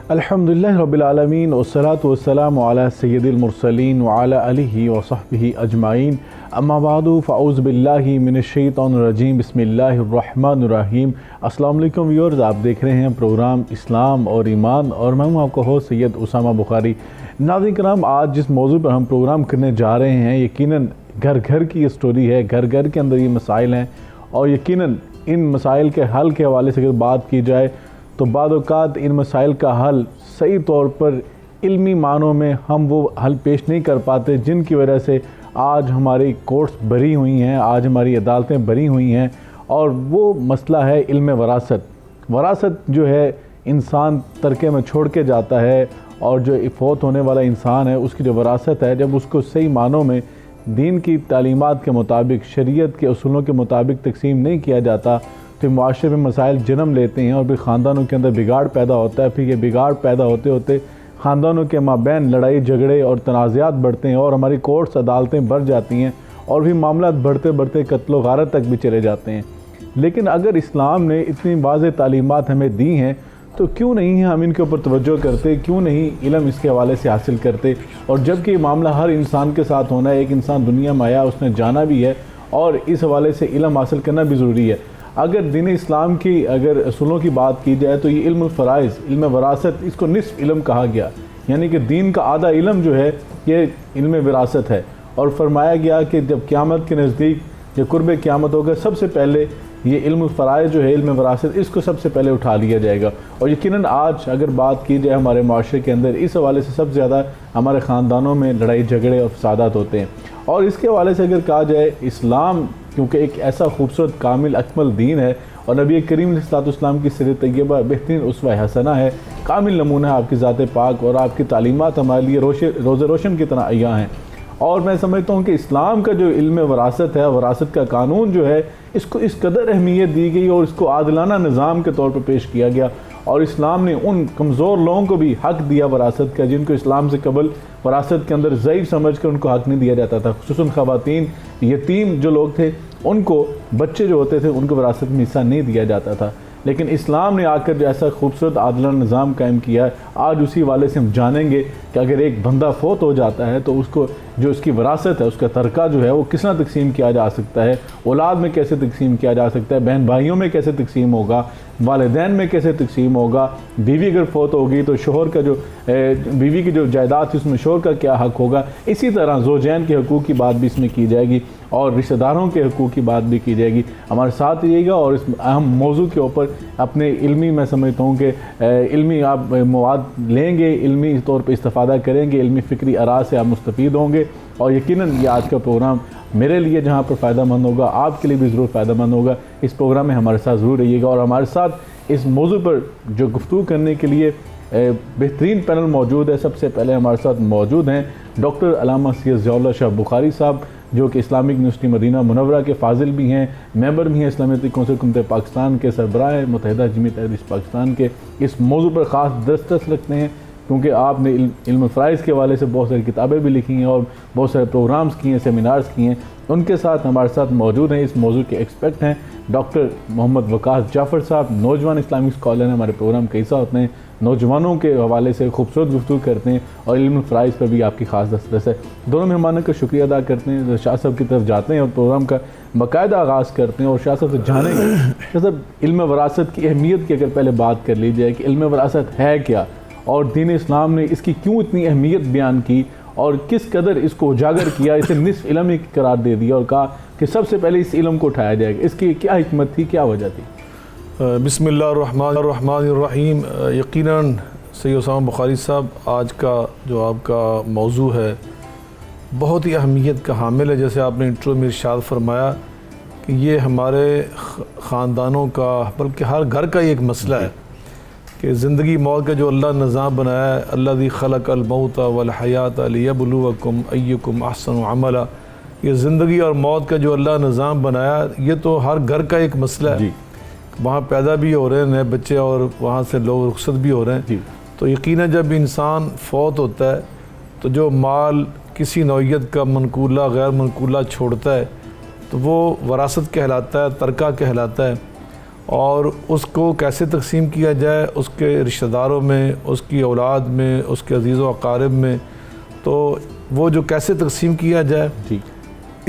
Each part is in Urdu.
الحمدللہ رب العالمین والصلاة والسلام علی سید المرسلین وعلی آلہ وصحبہ اجمعین اما بعد فاعوذ باللہ من الشیطان الرجیم بسم اللہ الرحمن الرحیم۔ السلام علیکم ویورز، آپ دیکھ رہے ہیں پروگرام اسلام اور ایمان اور میں ہوں آپ کا ہوسٹ سید اسامہ بخاری۔ ناظرین کرام، آج جس موضوع پر ہم پروگرام کرنے جا رہے ہیں یقیناً گھر گھر کی یہ سٹوری ہے، گھر گھر کے اندر یہ مسائل ہیں اور یقیناً ان مسائل کے حل کے حوالے سے اگر بات کی جائے تو بعض اوقات ان مسائل کا حل صحیح طور پر علمی معنوں میں ہم وہ حل پیش نہیں کر پاتے، جن کی وجہ سے آج ہماری کورٹس بری ہوئی ہیں، آج ہماری عدالتیں بری ہوئی ہیں۔ اور وہ مسئلہ ہے علم وراثت جو ہے انسان ترکے میں چھوڑ کے جاتا ہے، اور جو فوت ہونے والا انسان ہے اس کی جو وراثت ہے جب اس کو صحیح معنوں میں دین کی تعلیمات کے مطابق، شریعت کے اصولوں کے مطابق تقسیم نہیں کیا جاتا تو معاشرے میں مسائل جنم لیتے ہیں اور پھر خاندانوں کے اندر بگاڑ پیدا ہوتا ہے۔ پھر یہ بگاڑ پیدا ہوتے ہوتے خاندانوں کے مابین لڑائی جھگڑے اور تنازعات بڑھتے ہیں اور ہماری کورٹس عدالتیں بڑھ جاتی ہیں اور بھی معاملات بڑھتے بڑھتے قتل و غارت تک بھی چلے جاتے ہیں۔ لیکن اگر اسلام نے اتنی واضح تعلیمات ہمیں دی ہیں تو کیوں نہیں ہم ان کے اوپر توجہ کرتے، کیوں نہیں علم اس کے حوالے سے حاصل کرتے؟ اور جبکہ یہ معاملہ ہر انسان کے ساتھ ہونا ہے، ایک انسان دنیا میں آیا، اس نے جانا بھی ہے اور اس حوالے سے علم حاصل کرنا بھی ضروری ہے۔ اگر دین اسلام کی اگر اصولوں کی بات کی جائے تو یہ علم الفرائض، علم وراثت، اس کو نصف علم کہا گیا، یعنی کہ دین کا آدھا علم جو ہے یہ علم وراثت ہے۔ اور فرمایا گیا کہ جب قیامت کے نزدیک جب قرب قیامت ہوگا سب سے پہلے یہ علم الفرائض جو ہے، علم وراثت، اس کو سب سے پہلے اٹھا لیا جائے گا۔ اور یقیناً آج اگر بات کی جائے ہمارے معاشرے کے اندر اس حوالے سے سب سے زیادہ ہمارے خاندانوں میں لڑائی جھگڑے اور فسادات ہوتے ہیں۔ اور اس کے حوالے سے اگر کہا جائے اسلام کیونکہ ایک ایسا خوبصورت کامل اکمل دین ہے اور نبی کریم علیہ الصلوۃ والسلام کی سیرت طیبہ بہترین اسوہ حسنہ ہے، کامل نمونہ ہے آپ کی ذات پاک، اور آپ کی تعلیمات ہمارے لیے روز روشن کی طرح عیاں ہیں۔ اور میں سمجھتا ہوں کہ اسلام کا جو علم وراثت ہے، وراثت کا قانون جو ہے، اس کو اس قدر اہمیت دی گئی اور اس کو عادلانہ نظام کے طور پر پیش کیا گیا، اور اسلام نے ان کمزور لوگوں کو بھی حق دیا وراثت کا جن کو اسلام سے قبل وراثت کے اندر ضعیف سمجھ کر ان کو حق نہیں دیا جاتا تھا، خصوصاً خواتین، یتیم جو لوگ تھے، ان کو بچے جو ہوتے تھے ان کو وراثت میں حصہ نہیں دیا جاتا تھا۔ لیکن اسلام نے آ کر جو ایسا خوبصورت عادلانہ نظام قائم کیا ہے، آج اسی والے سے ہم جانیں گے کہ اگر ایک بندہ فوت ہو جاتا ہے تو اس کو جو اس کی وراثت ہے، اس کا ترکہ جو ہے وہ کس طرح تقسیم کیا جا سکتا ہے، اولاد میں کیسے تقسیم کیا جا سکتا ہے، بہن بھائیوں میں کیسے تقسیم ہوگا، والدین میں کیسے تقسیم ہوگا، بیوی اگر فوت ہوگی تو شوہر کا جو بیوی کی جو جائیداد تھی اس میں شوہر کا کیا حق ہوگا، اسی طرح زوجین کے حقوق کی بات بھی اس میں کی جائے گی اور رشتہ داروں کے حقوق کی بات بھی کی جائے گی۔ ہمارے ساتھ رہیے گا اور اس اہم موضوع کے اوپر اپنے علمی، میں سمجھتا ہوں کہ علمی آپ مواد لیں گے، علمی طور پہ استفادہ کریں گے، علمی فکری آراء سے آپ مستفید ہوں گے، اور یقیناً یہ آج کا پروگرام میرے لیے جہاں پر فائدہ مند ہوگا آپ کے لیے بھی ضرور فائدہ مند ہوگا۔ اس پروگرام میں ہمارے ساتھ ضرور رہیے گا، اور ہمارے ساتھ اس موضوع پر جو گفتگو کرنے کے لیے بہترین پینل موجود ہے۔ سب سے پہلے ہمارے ساتھ موجود ہیں ڈاکٹر علامہ سید ضیاء اللہ شاہ بخاری صاحب، جو کہ اسلامک یونیورسٹی مدینہ منورہ کے فاضل بھی ہیں، ممبر بھی ہیں اسلامیتی کونسل حکومت پاکستان کے، سربراہ متحدہ جمعیت اہل پاکستان کے۔ اس موضوع پر خاص دسترس رکھتے ہیں کیونکہ آپ نے علم فرائض کے حوالے سے بہت ساری کتابیں بھی لکھی ہیں اور بہت سارے پروگرامز کیے ہیں، سیمینارز کیے ہیں۔ ان کے ساتھ ہمارے ساتھ موجود ہیں، اس موضوع کے ایکسپرٹ ہیں ڈاکٹر محمد وقاص جعفر صاحب، نوجوان اسلامک اسکالر ہیں، ہمارے پروگرام کا حصہ ہوتے ہیں، نوجوانوں کے حوالے سے خوبصورت گفتگو کرتے ہیں اور علم فرائض پر بھی آپ کی خاص دسترس ہے۔ دونوں مہمانوں کا شکریہ ادا کرتے ہیں۔ شاہ صاحب کی طرف جاتے ہیں اور پروگرام کا باقاعدہ آغاز کرتے ہیں اور شاہ صاحب سے جانیں گے شاہ صاحب علم وراثت کی اہمیت کی اگر پہلے بات کر لی جائے کہ علم وراثت ہے کیا، اور دین اسلام نے اس کی کیوں اتنی اہمیت بیان کی اور کس قدر اس کو اجاگر کیا، اسے نصف علم ہی قرار دے دیا اور کہا کہ سب سے پہلے اس علم کو اٹھایا جائے گا، اس کی کیا حکمت تھی، کیا وجہ تھی؟ بسم اللہ الرحمن الرحیم۔ یقیناً سید اسامہ بخاری صاحب، آج کا جو آپ کا موضوع ہے بہت ہی اہمیت کا حامل ہے۔ جیسے آپ نے انٹرو میں ارشاد فرمایا کہ یہ ہمارے خاندانوں کا بلکہ ہر گھر کا ایک مسئلہ ہے کہ زندگی موت کا جو اللہ نے نظام بنایا ہے، الذی خلق الموت والحیات لیبلوکم ایکم احسن عملا، یہ زندگی اور موت کا جو اللہ نے نظام بنایا یہ تو ہر گھر کا ایک مسئلہ ہے۔ وہاں پیدا بھی ہو رہے ہیں نئے بچے اور وہاں سے لوگ رخصت بھی ہو رہے ہیں، تو یقیناً جب انسان فوت ہوتا ہے تو جو مال کسی نوعیت کا منقولہ غیر منقولہ چھوڑتا ہے تو وہ وراثت کہلاتا ہے، ترکہ کہلاتا ہے۔ اور اس کو کیسے تقسیم کیا جائے اس کے رشتہ داروں میں، اس کی اولاد میں، اس کے عزیز و اقارب میں، تو وہ جو کیسے تقسیم کیا جائے جی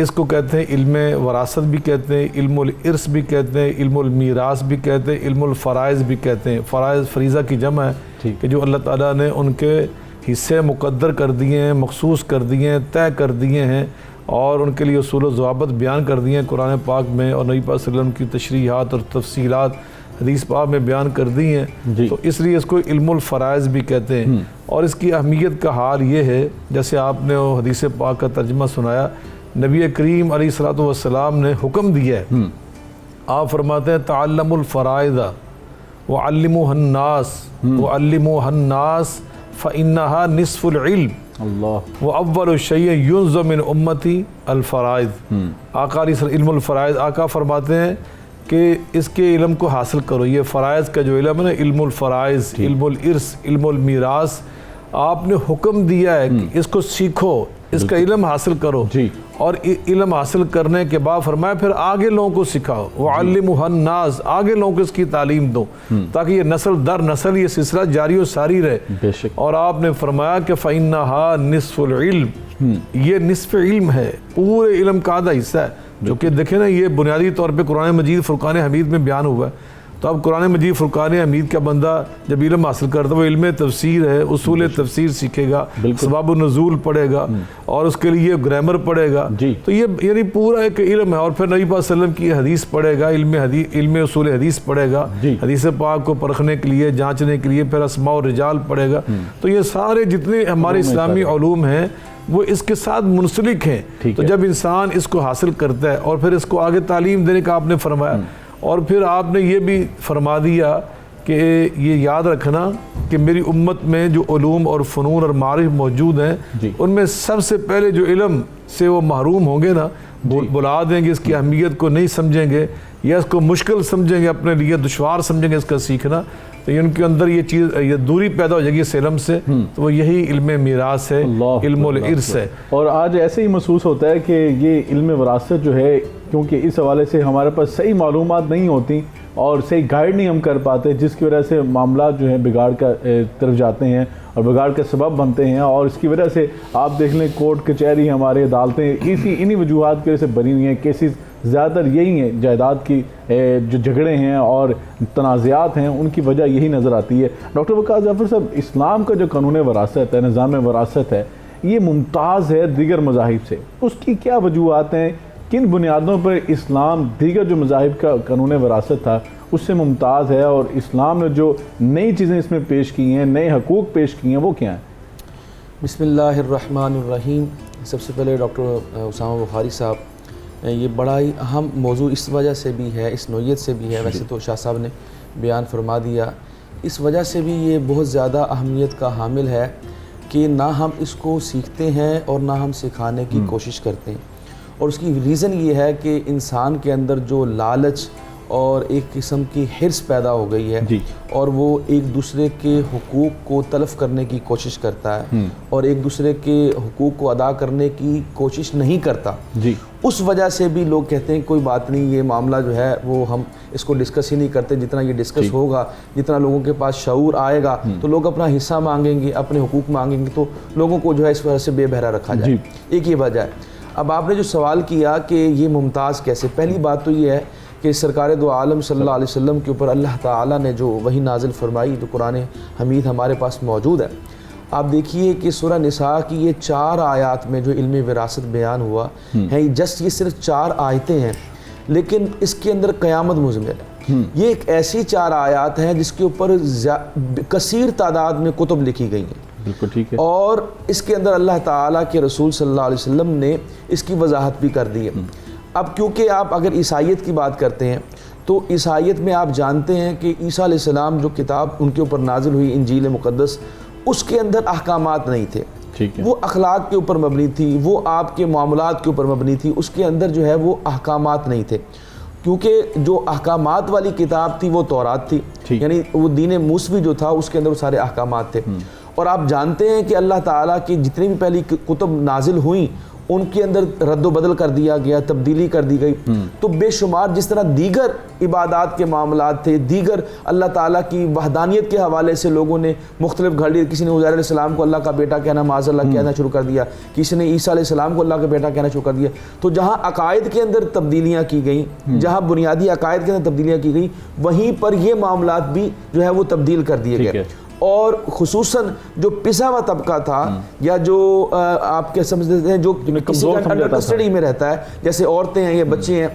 اس کو کہتے ہیں علم وراثت بھی کہتے ہیں، علم الارث بھی کہتے ہیں، علم المیراث بھی کہتے ہیں، علم الفرائض بھی کہتے ہیں۔ فرائض فریضہ کی جمع ہے کہ جو اللہ تعالیٰ نے ان کے حصے مقدر کر دیے ہیں، مخصوص کر دیے ہیں، طے کر دیے ہیں، اور ان کے لیے اصول و ضوابط بیان کر دیے ہیں قرآن پاک میں، اور نبی پاک صلی اللہ علیہ وسلم کی تشریحات اور تفصیلات حدیث پاک میں بیان کر دی ہیں، تو اس لیے اس کو علم الفرائض بھی کہتے ہیں۔ اور اس کی اہمیت کا حال یہ ہے، جیسے آپ نے وہ حدیث پاک کا ترجمہ سنایا، نبی کریم علیہ الصلوۃ والسلام نے حکم دیا ہے، آپ فرماتے ہیں تعلموا الفرائض وعلموها الناس وعلموها الناس فإنها نصف العلم اللہ وأول شيء ينزع من امتی الفرائض۔ آقا علم الفرائض، آقا فرماتے ہیں کہ اس کے علم کو حاصل کرو۔ یہ فرائض کا جو علم ہے نا، علم الفرائض، علم الارث، علم المیراث، آپ نے حکم دیا ہے کہ اس کو سیکھو، اس کا علم حاصل کرو، اور علم حاصل کرنے کے بعد فرمایا پھر آگے لوگوں کو سکھاؤ، وعلموها الناس، آگے لوگوں کو اس کی تعلیم دو تاکہ یہ نسل در نسل یہ سلسلہ جاری و ساری رہے۔ بے شک۔ اور آپ نے فرمایا کہ فإنها نصف العلم، یہ نصف علم ہے، پورے علم کا آدھا حصہ ہے، جو کہ دیکھیں نا یہ بنیادی طور پہ قرآن مجید فرقان حمید میں بیان ہوا ہے۔ تو اب قرآن مجید فرقان حمید کا بندہ جب علم حاصل کرتا ہے، وہ علم تفسیر ہے، اصول تفسیر سیکھے گا، اسباب النزول پڑھے گا، اور اس کے لیے گرامر پڑھے گا، تو یہ یعنی پورا ایک علم ہے۔ اور پھر نبی پاک صلی اللہ علیہ وسلم کی حدیث پڑھے گا، علم اصول حدیث پڑھے گا، حدیث پاک کو پرکھنے کے لیے، جانچنے کے لیے، پھر اسماء و رجال پڑھے گا۔ تو یہ سارے جتنے ہمارے اسلامی علوم ہیں وہ اس کے ساتھ منسلک ہیں۔ تو جب انسان اس کو حاصل کرتا ہے اور پھر اس کو آگے تعلیم دینے کا آپ نے فرمایا، اور پھر آپ نے یہ بھی فرما دیا کہ یہ یاد رکھنا کہ میری امت میں جو علوم اور فنون اور معارف موجود ہیں، ان میں سب سے پہلے جو علم سے وہ محروم ہوں گے نا، بلا دیں گے، اس کی اہمیت کو نہیں سمجھیں گے، یا اس کو مشکل سمجھیں گے، اپنے لیے دشوار سمجھیں گے اس کا سیکھنا، تو ان کے اندر یہ چیز، یہ دوری پیدا ہو جائے گی اس علم سے، تو وہ یہی علم میراث ہے، علم الارث ہے۔ اور آج ایسے ہی محسوس ہوتا ہے کہ یہ علم وراثت جو ہے، کیونکہ اس حوالے سے ہمارے پاس صحیح معلومات نہیں ہوتی اور صحیح گائیڈ نہیں ہم کر پاتے، جس کی وجہ سے معاملات جو ہیں بگاڑ کا طرف جاتے ہیں اور بگاڑ کا سبب بنتے ہیں، اور اس کی وجہ سے آپ دیکھ لیں کورٹ کچہری، ہمارے عدالتیں انہی وجوہات کی وجہ سے بنی ہوئی ہیں۔ کیسز زیادہ تر یہی ہیں، جائیداد کی جو جھگڑے ہیں اور تنازعات ہیں، ان کی وجہ یہی نظر آتی ہے۔ ڈاکٹر وقاص ظفر صاحب، اسلام کا جو قانون وراثت ہے، نظام وراثت ہے، یہ ممتاز ہے دیگر مذاہب سے، اس کی کیا وجوہات ہیں؟ کن بنیادوں پر اسلام دیگر جو مذاہب کا قانون وراثت تھا اس سے ممتاز ہے، اور اسلام نے جو نئی چیزیں اس میں پیش کی ہیں، نئے حقوق پیش کی ہیں، وہ کیا ہیں؟ بسم اللہ الرحمن الرحیم۔ سب سے پہلے ڈاکٹر اسامہ بخاری صاحب، یہ بڑا ہی اہم موضوع اس وجہ سے بھی ہے، اس نوعیت سے بھی ہے، ویسے تو شاہ صاحب نے بیان فرما دیا، اس وجہ سے بھی یہ بہت زیادہ اہمیت کا حامل ہے کہ نہ ہم اس کو سیکھتے ہیں اور نہ ہم سکھانے کی کوشش کرتے ہیں۔ اور اس کی ریزن یہ ہے کہ انسان کے اندر جو لالچ اور ایک قسم کی حرص پیدا ہو گئی ہے، اور وہ ایک دوسرے کے حقوق کو تلف کرنے کی کوشش کرتا ہے، اور ایک دوسرے کے حقوق کو ادا کرنے کی کوشش نہیں کرتا۔ اس وجہ سے بھی لوگ کہتے ہیں کوئی بات نہیں، یہ معاملہ جو ہے وہ ہم اس کو ڈسکس ہی نہیں کرتے، جتنا یہ ڈسکس ہوگا، جتنا لوگوں کے پاس شعور آئے گا تو لوگ اپنا حصہ مانگیں گے، اپنے حقوق مانگیں گے، تو لوگوں کو جو ہے اس وجہ سے بے بہرا رکھا جائے۔ ایک یہ وجہ ہے۔ اب آپ نے جو سوال کیا کہ یہ ممتاز کیسے، پہلی بات تو یہ ہے کہ سرکار دو عالم صلی اللہ علیہ وسلم کے اوپر اللہ تعالیٰ نے جو وحی نازل فرمائی، جو قرآن حمید ہمارے پاس موجود ہے، آپ دیکھیے کہ سورہ نساء کی یہ 4 آیات میں جو علم وراثت بیان ہوا ہے، جسٹ یہ صرف 4 آیتیں ہیں، لیکن اس کے اندر قیامت مضمر ہے۔ یہ ایک ایسی 4 آیات ہیں جس کے اوپر کثیر تعداد میں کتب لکھی گئی ہیں، بالکل ٹھیک ہے، اور اس کے اندر اللہ تعالیٰ کے رسول صلی اللہ علیہ وسلم نے اس کی وضاحت بھی کر دی ہے۔ اب کیونکہ آپ اگر عیسائیت کی بات کرتے ہیں تو عیسائیت میں آپ جانتے ہیں کہ عیسیٰ علیہ السلام جو کتاب ان کے اوپر نازل ہوئی، انجیل مقدس، اس کے اندر احکامات نہیں تھے، وہ اخلاق کے اوپر مبنی تھی، وہ آپ کے معاملات کے اوپر مبنی تھی، اس کے اندر جو ہے وہ احکامات نہیں تھے، کیونکہ جو احکامات والی کتاب تھی وہ تورات تھی، یعنی وہ دین موسوی جو تھا اس کے اندر وہ سارے احکامات تھے۔ اور آپ جانتے ہیں کہ اللہ تعالیٰ کی جتنی بھی پہلی کتب نازل ہوئیں ان کے اندر رد و بدل کر دیا گیا, تبدیلی کر دی گئی. تو بے شمار جس طرح دیگر عبادات کے معاملات تھے, دیگر اللہ تعالیٰ کی وحدانیت کے حوالے سے لوگوں نے مختلف گھڑی, کسی نے عزیر علیہ السلام کو اللہ کا بیٹا کہنا معاذ اللہ کہنا شروع کر دیا, کسی نے عیسیٰ علیہ السلام کو اللہ کا بیٹا کہنا شروع کر دیا. تو جہاں عقائد کے اندر تبدیلیاں کی گئیں, جہاں بنیادی عقائد کے اندر تبدیلیاں کی گئیں, وہیں پر یہ معاملات بھی جو ہے وہ تبدیل کر دیے گئے. اور خصوصاً جو پسا ہوا طبقہ تھا یا جو آپ کے سمجھتے ہیں جو کسی کا انڈر کسٹڈی میں رہتا ہے, جیسے عورتیں ہیں یا بچے ہیں,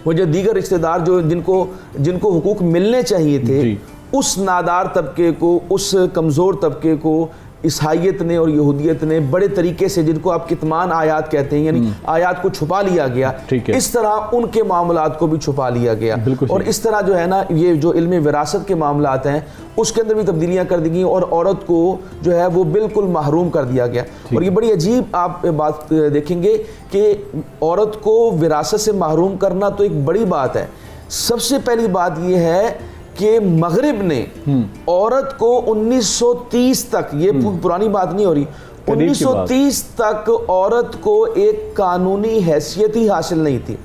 وہ جو دیگر رشتہ دار جو جن کو حقوق ملنے چاہیے تھے, اس نادار طبقے کو, اس کمزور طبقے کو عیسائیت نے اور یہودیت نے بڑے طریقے سے, جن کو آپ کتمان آیات کہتے ہیں, یعنی آیات کو چھپا لیا گیا, اس طرح ان کے معاملات کو بھی چھپا لیا گیا. اور اس طرح جو ہے نا یہ جو علم وراثت کے معاملات ہیں اس کے اندر بھی تبدیلیاں کر دی گئیں, اور عورت کو جو ہے وہ بالکل محروم کر دیا گیا. اور یہ بڑی عجیب آپ بات دیکھیں گے کہ عورت کو وراثت سے محروم کرنا تو ایک بڑی بات ہے. سب سے پہلی بات یہ ہے کہ مغرب نے عورت کو 1930 تک, یہ پرانی بات نہیں ہو رہی, 1930 تک عورت کو ایک قانونی حیثیت ہی حاصل نہیں تھی.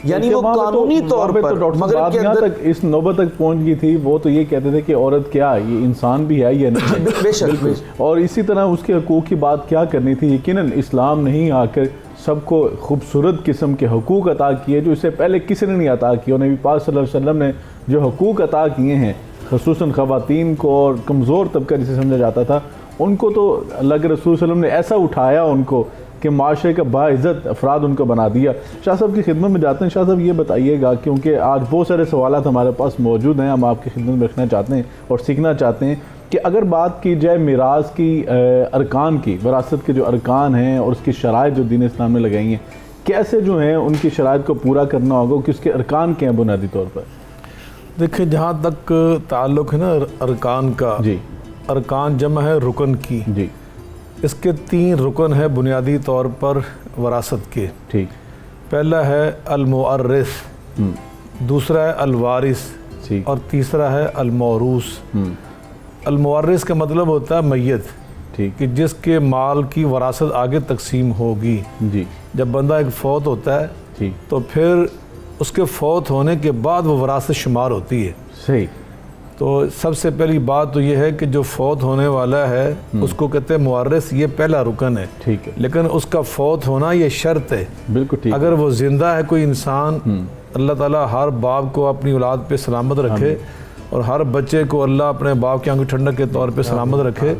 یعنی وہ قانونی طور پر مغرب کے اندر اس نوبت تک پہنچ گئی تھی. وہ تو یہ کہتے تھے کہ عورت کیا ہے, یہ انسان بھی ہے یا نہیں. بے شک. اور اسی طرح اس کے حقوق کی بات کیا کرنی تھی. یقیناً اسلام نہیں آ کر سب کو خوبصورت قسم کے حقوق عطا کیے جو اس سے پہلے کسی نے نہیں عطا کیے. اور نبی پاک صلی اللہ علیہ وسلم نے جو حقوق عطا کیے ہیں خصوصاً خواتین کو اور کمزور طبقہ جسے سمجھا جاتا تھا, ان کو تو اللہ کے رسول صلی اللہ علیہ وسلم نے ایسا اٹھایا ان کو کہ معاشرے کا باعزت افراد ان کو بنا دیا. شاہ صاحب کی خدمت میں جاتے ہیں. شاہ صاحب یہ بتائیے گا, کیونکہ آج بہت سارے سوالات ہمارے پاس موجود ہیں, ہم آپ کی خدمت میں رکھنا چاہتے ہیں اور سیکھنا چاہتے ہیں کہ اگر بات کی جائے میراث کی ارکان کی, وراثت کے جو ارکان ہیں اور اس کی شرائط جو دین اسلام نے لگائی ہیں, کیسے جو ہیں ان کی شرائط کو پورا کرنا ہوگا, کہ اس کے ارکان کیا ہیں بنیادی طور پر؟ دیکھیں جہاں تک تعلق ہے نا ارکان کا, ارکان جمع ہے رکن کی. اس کے 3 رکن ہیں بنیادی طور پر وراثت کے. پہلا ہے المورث, دوسرا ہے الوارث, اور تیسرا ہے الموروث. المورث کا مطلب ہوتا ہے میت, کہ جس کے مال کی وراثت آگے تقسیم ہوگی. جب بندہ ایک فوت ہوتا ہے تو پھر اس کے فوت ہونے کے بعد وہ وراثت شمار ہوتی ہے. صحیح. تو سب سے پہلی بات تو یہ ہے کہ جو فوت ہونے والا ہے اس کو کہتے ہیں مورث, یہ پہلا رکن ہے. لیکن اس کا فوت ہونا یہ شرط ہے. بالکل. اگر وہ زندہ ہے کوئی انسان, اللہ تعالیٰ ہر باپ کو اپنی اولاد پہ سلامت رکھے, اور ہر بچے کو اللہ اپنے باپ کی آنکھ ٹھنڈک کے طور پہ سلامت رکھے,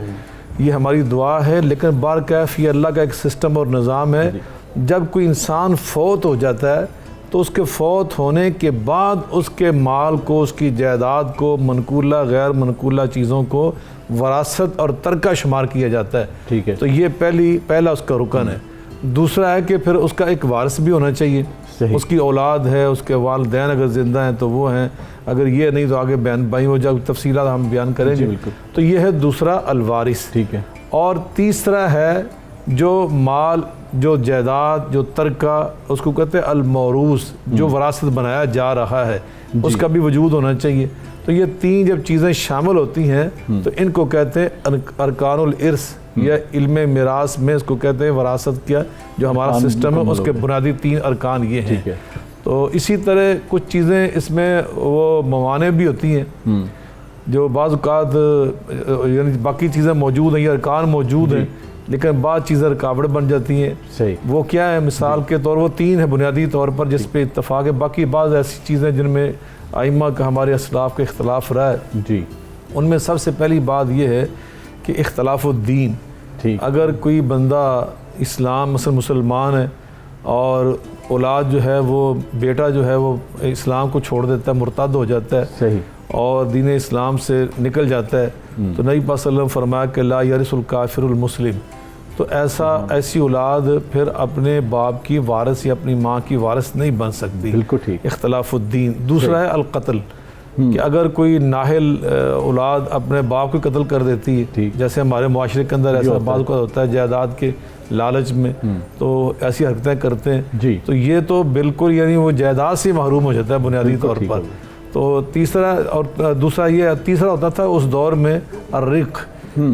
یہ ہماری دعا ہے. لیکن بارکیف یہ اللہ کا ایک سسٹم اور نظام ہے. جب کوئی انسان فوت ہو جاتا ہے تو اس کے فوت ہونے کے بعد اس کے مال کو, اس کی جائیداد کو, منقولہ غیر منقولہ چیزوں کو وراثت اور ترکہ شمار کیا جاتا ہے. تو یہ پہلا اس کا رکن ہے. دوسرا ہے کہ پھر اس کا ایک وارث بھی ہونا چاہیے. اس کی اولاد ہے, اس کے والدین اگر زندہ ہیں تو وہ ہیں, اگر یہ نہیں تو آگے بیان ہو جب تفصیلات ہم بیان کریں گے. تو یہ ہے دوسرا الوارث. اور تیسرا ہے جو مال, جو جائیداد, جو ترکہ, اس کو کہتے ہیں الموروث, جو وراثت بنایا جا رہا ہے, اس کا بھی وجود ہونا چاہیے. تو یہ 3 جب چیزیں شامل ہوتی ہیں تو ان کو کہتے ہیں ارکان الارث, یا علم میراث میں اس کو کہتے ہیں وراثت کیا جو ہمارا سسٹم ہے, اس کے بنیادی 3 ارکان یہ ہیں. تو اسی طرح کچھ چیزیں اس میں وہ موانع بھی ہوتی ہیں جو بعض اوقات, یعنی باقی چیزیں موجود ہیں, یہ ارکان موجود ہیں, لیکن بعض چیزیں رکاوٹ بن جاتی ہیں. وہ کیا ہے؟ مثال کے طور وہ 3 ہیں بنیادی طور پر جس پہ اتفاق ہے. باقی بعض ایسی چیزیں جن میں ائمہ کا, ہمارے اسلاف کا اختلاف رہا ہے. ان میں سب سے پہلی بات یہ ہے کہ اختلاف الدین. اگر کوئی بندہ اسلام مثلا مسلمان ہے اور اولاد جو ہے وہ بیٹا جو ہے وہ اسلام کو چھوڑ دیتا ہے, مرتد ہو جاتا ہے اور دین اسلام سے نکل جاتا ہے, تو نبی پاک صلی اللہ علیہ وسلم فرمایا کہ لا یرث الکافر المسلم. تو ایسی اولاد پھر اپنے باپ کی وارث یا اپنی ماں کی وارث نہیں بن سکتی. بالکل ٹھیک. اختلاف الدین. دوسرا ہے القتل, کہ اگر کوئی نااہل اولاد اپنے باپ کو قتل کر دیتی ہے, جیسے ہمارے معاشرے کے اندر ایسا بعض کا ہوتا ہے جائیداد کے لالچ میں, تو ایسی حرکتیں کرتے ہیں, تو یہ تو بالکل یعنی وہ جائیداد سے محروم ہو جاتا ہے بنیادی طور پر. تو تیسرا اور دوسرا یہ تیسرا ہوتا تھا اس دور میں الرق,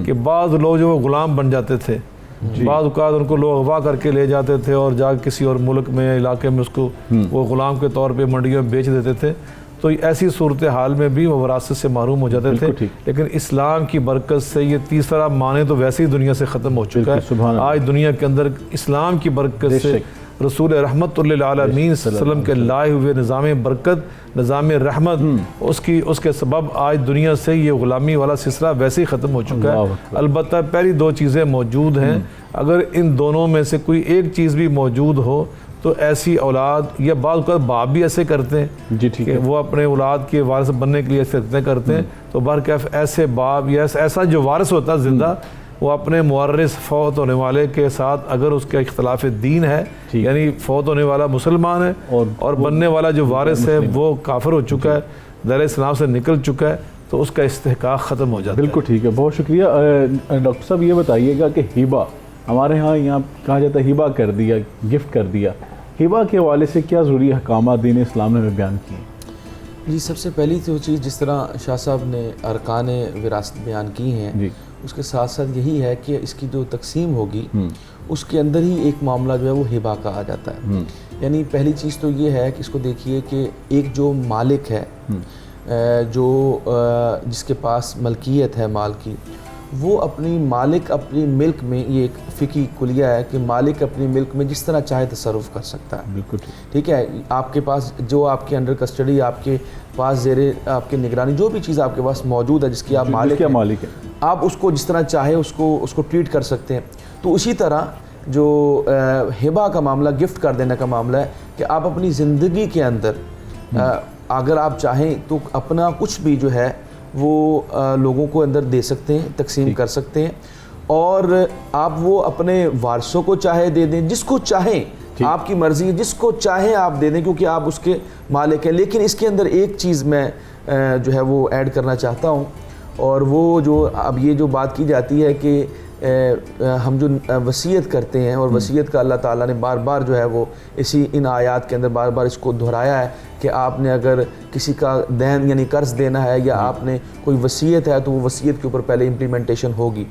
کہ بعض لوگ جو وہ غلام بن جاتے تھے, بعض اوقات ان کو لوگ اغوا کر کے لے جاتے تھے اور جا کے کسی اور ملک میں یا علاقے میں اس کو وہ غلام کے طور پہ منڈیوں میں بیچ دیتے تھے. تو ایسی صورتحال میں بھی وہ وراثت سے محروم ہو جاتے تھے. لیکن اسلام کی برکت سے یہ تیسرا معنی تو ویسے ہی دنیا سے ختم ہو چکا ہے. آج دنیا کے اندر اسلام کی برکت سے رسول رحمت للعالمین صلی اللہ علیہ وسلم کے لائے ہوئے نظام برکت، نظام رحمت، اس کے سبب آج دنیا سے یہ غلامی والا سلسلہ ویسے ہی ختم ہو چکا ہے. البتہ پہلی دو چیزیں موجود ہیں. اگر ان دونوں میں سے کوئی ایک چیز بھی موجود ہو تو ایسی اولاد، یا بعض اوقات باپ بھی ایسے کرتے ہیں کہ وہ اپنے اولاد کے وارث بننے کے لیے ایسے کرتے ہیں. تو برکیف ایسے باپ یا ایسا جو وارث ہوتا ہے زندہ، وہ اپنے مورث فوت ہونے والے کے ساتھ اگر اس کا اختلاف دین ہے، یعنی فوت ہونے والا مسلمان ہے اور بننے والا جو وارث ہے وہ کافر ہو چکا ہے، دائرہ اسلام سے نکل چکا ہے، تو اس کا استحقاق ختم ہو جاتا ہے. بالکل ٹھیک ہے، بہت شکریہ. ڈاکٹر صاحب یہ بتائیے گا کہ ہبہ، ہمارے ہاں یہاں کہا جاتا ہے ہبہ کر دیا، گفٹ کر دیا، ہبہ کے حوالے سے کیا ضروری احکامات دین اسلام نے بیان کیے؟ جی سب سے پہلی تو چیز، جس طرح شاہ صاحب نے ارکان وراثت بیان کی ہیں، اس کے ساتھ ساتھ یہی ہے کہ اس کی جو تقسیم ہوگی اس کے اندر ہی ایک معاملہ جو ہے وہ ہبہ کہا جاتا ہے. یعنی پہلی چیز تو یہ ہے کہ اس کو دیکھیے کہ ایک جو مالک ہے، جو جس کے پاس ملکیت ہے مال کی، وہ اپنی مالک اپنی ملک میں، یہ ایک فقہی کلیہ ہے کہ مالک اپنی ملک میں جس طرح چاہے تصرف کر سکتا ہے. بالکل ٹھیک ہے. آپ کے پاس جو آپ کے انڈر کسٹڈی، آپ کے پاس زیر آپ کی نگرانی جو بھی چیز آپ کے پاس موجود ہے، جس کی آپ مالک ہے، آپ اس کو جس طرح چاہے اس کو ٹریٹ کر سکتے ہیں. تو اسی طرح جو ہبہ کا معاملہ، گفٹ کر دینے کا معاملہ ہے کہ آپ اپنی زندگی کے اندر اگر آپ چاہیں تو اپنا کچھ بھی جو ہے وہ لوگوں کو اندر دے سکتے ہیں، تقسیم کر سکتے ہیں، اور آپ وہ اپنے وارثوں کو چاہے دے دیں، جس کو چاہیں، آپ کی مرضی، جس کو چاہیں آپ دے دیں، کیونکہ آپ اس کے مالک ہیں. لیکن اس کے اندر ایک چیز میں جو ہے وہ ایڈ کرنا چاہتا ہوں، اور وہ جو اب یہ جو بات کی جاتی ہے کہ ہم جو وصیت کرتے ہیں، اور وصیت کا اللہ تعالیٰ نے بار بار جو ہے وہ ان آیات کے اندر بار بار اس کو دہرایا ہے کہ آپ نے اگر کسی کا دین یعنی قرض دینا ہے، یا آپ نے کوئی وصیت ہے، تو وہ وصیت کے اوپر پہلے امپلیمنٹیشن ہوگی.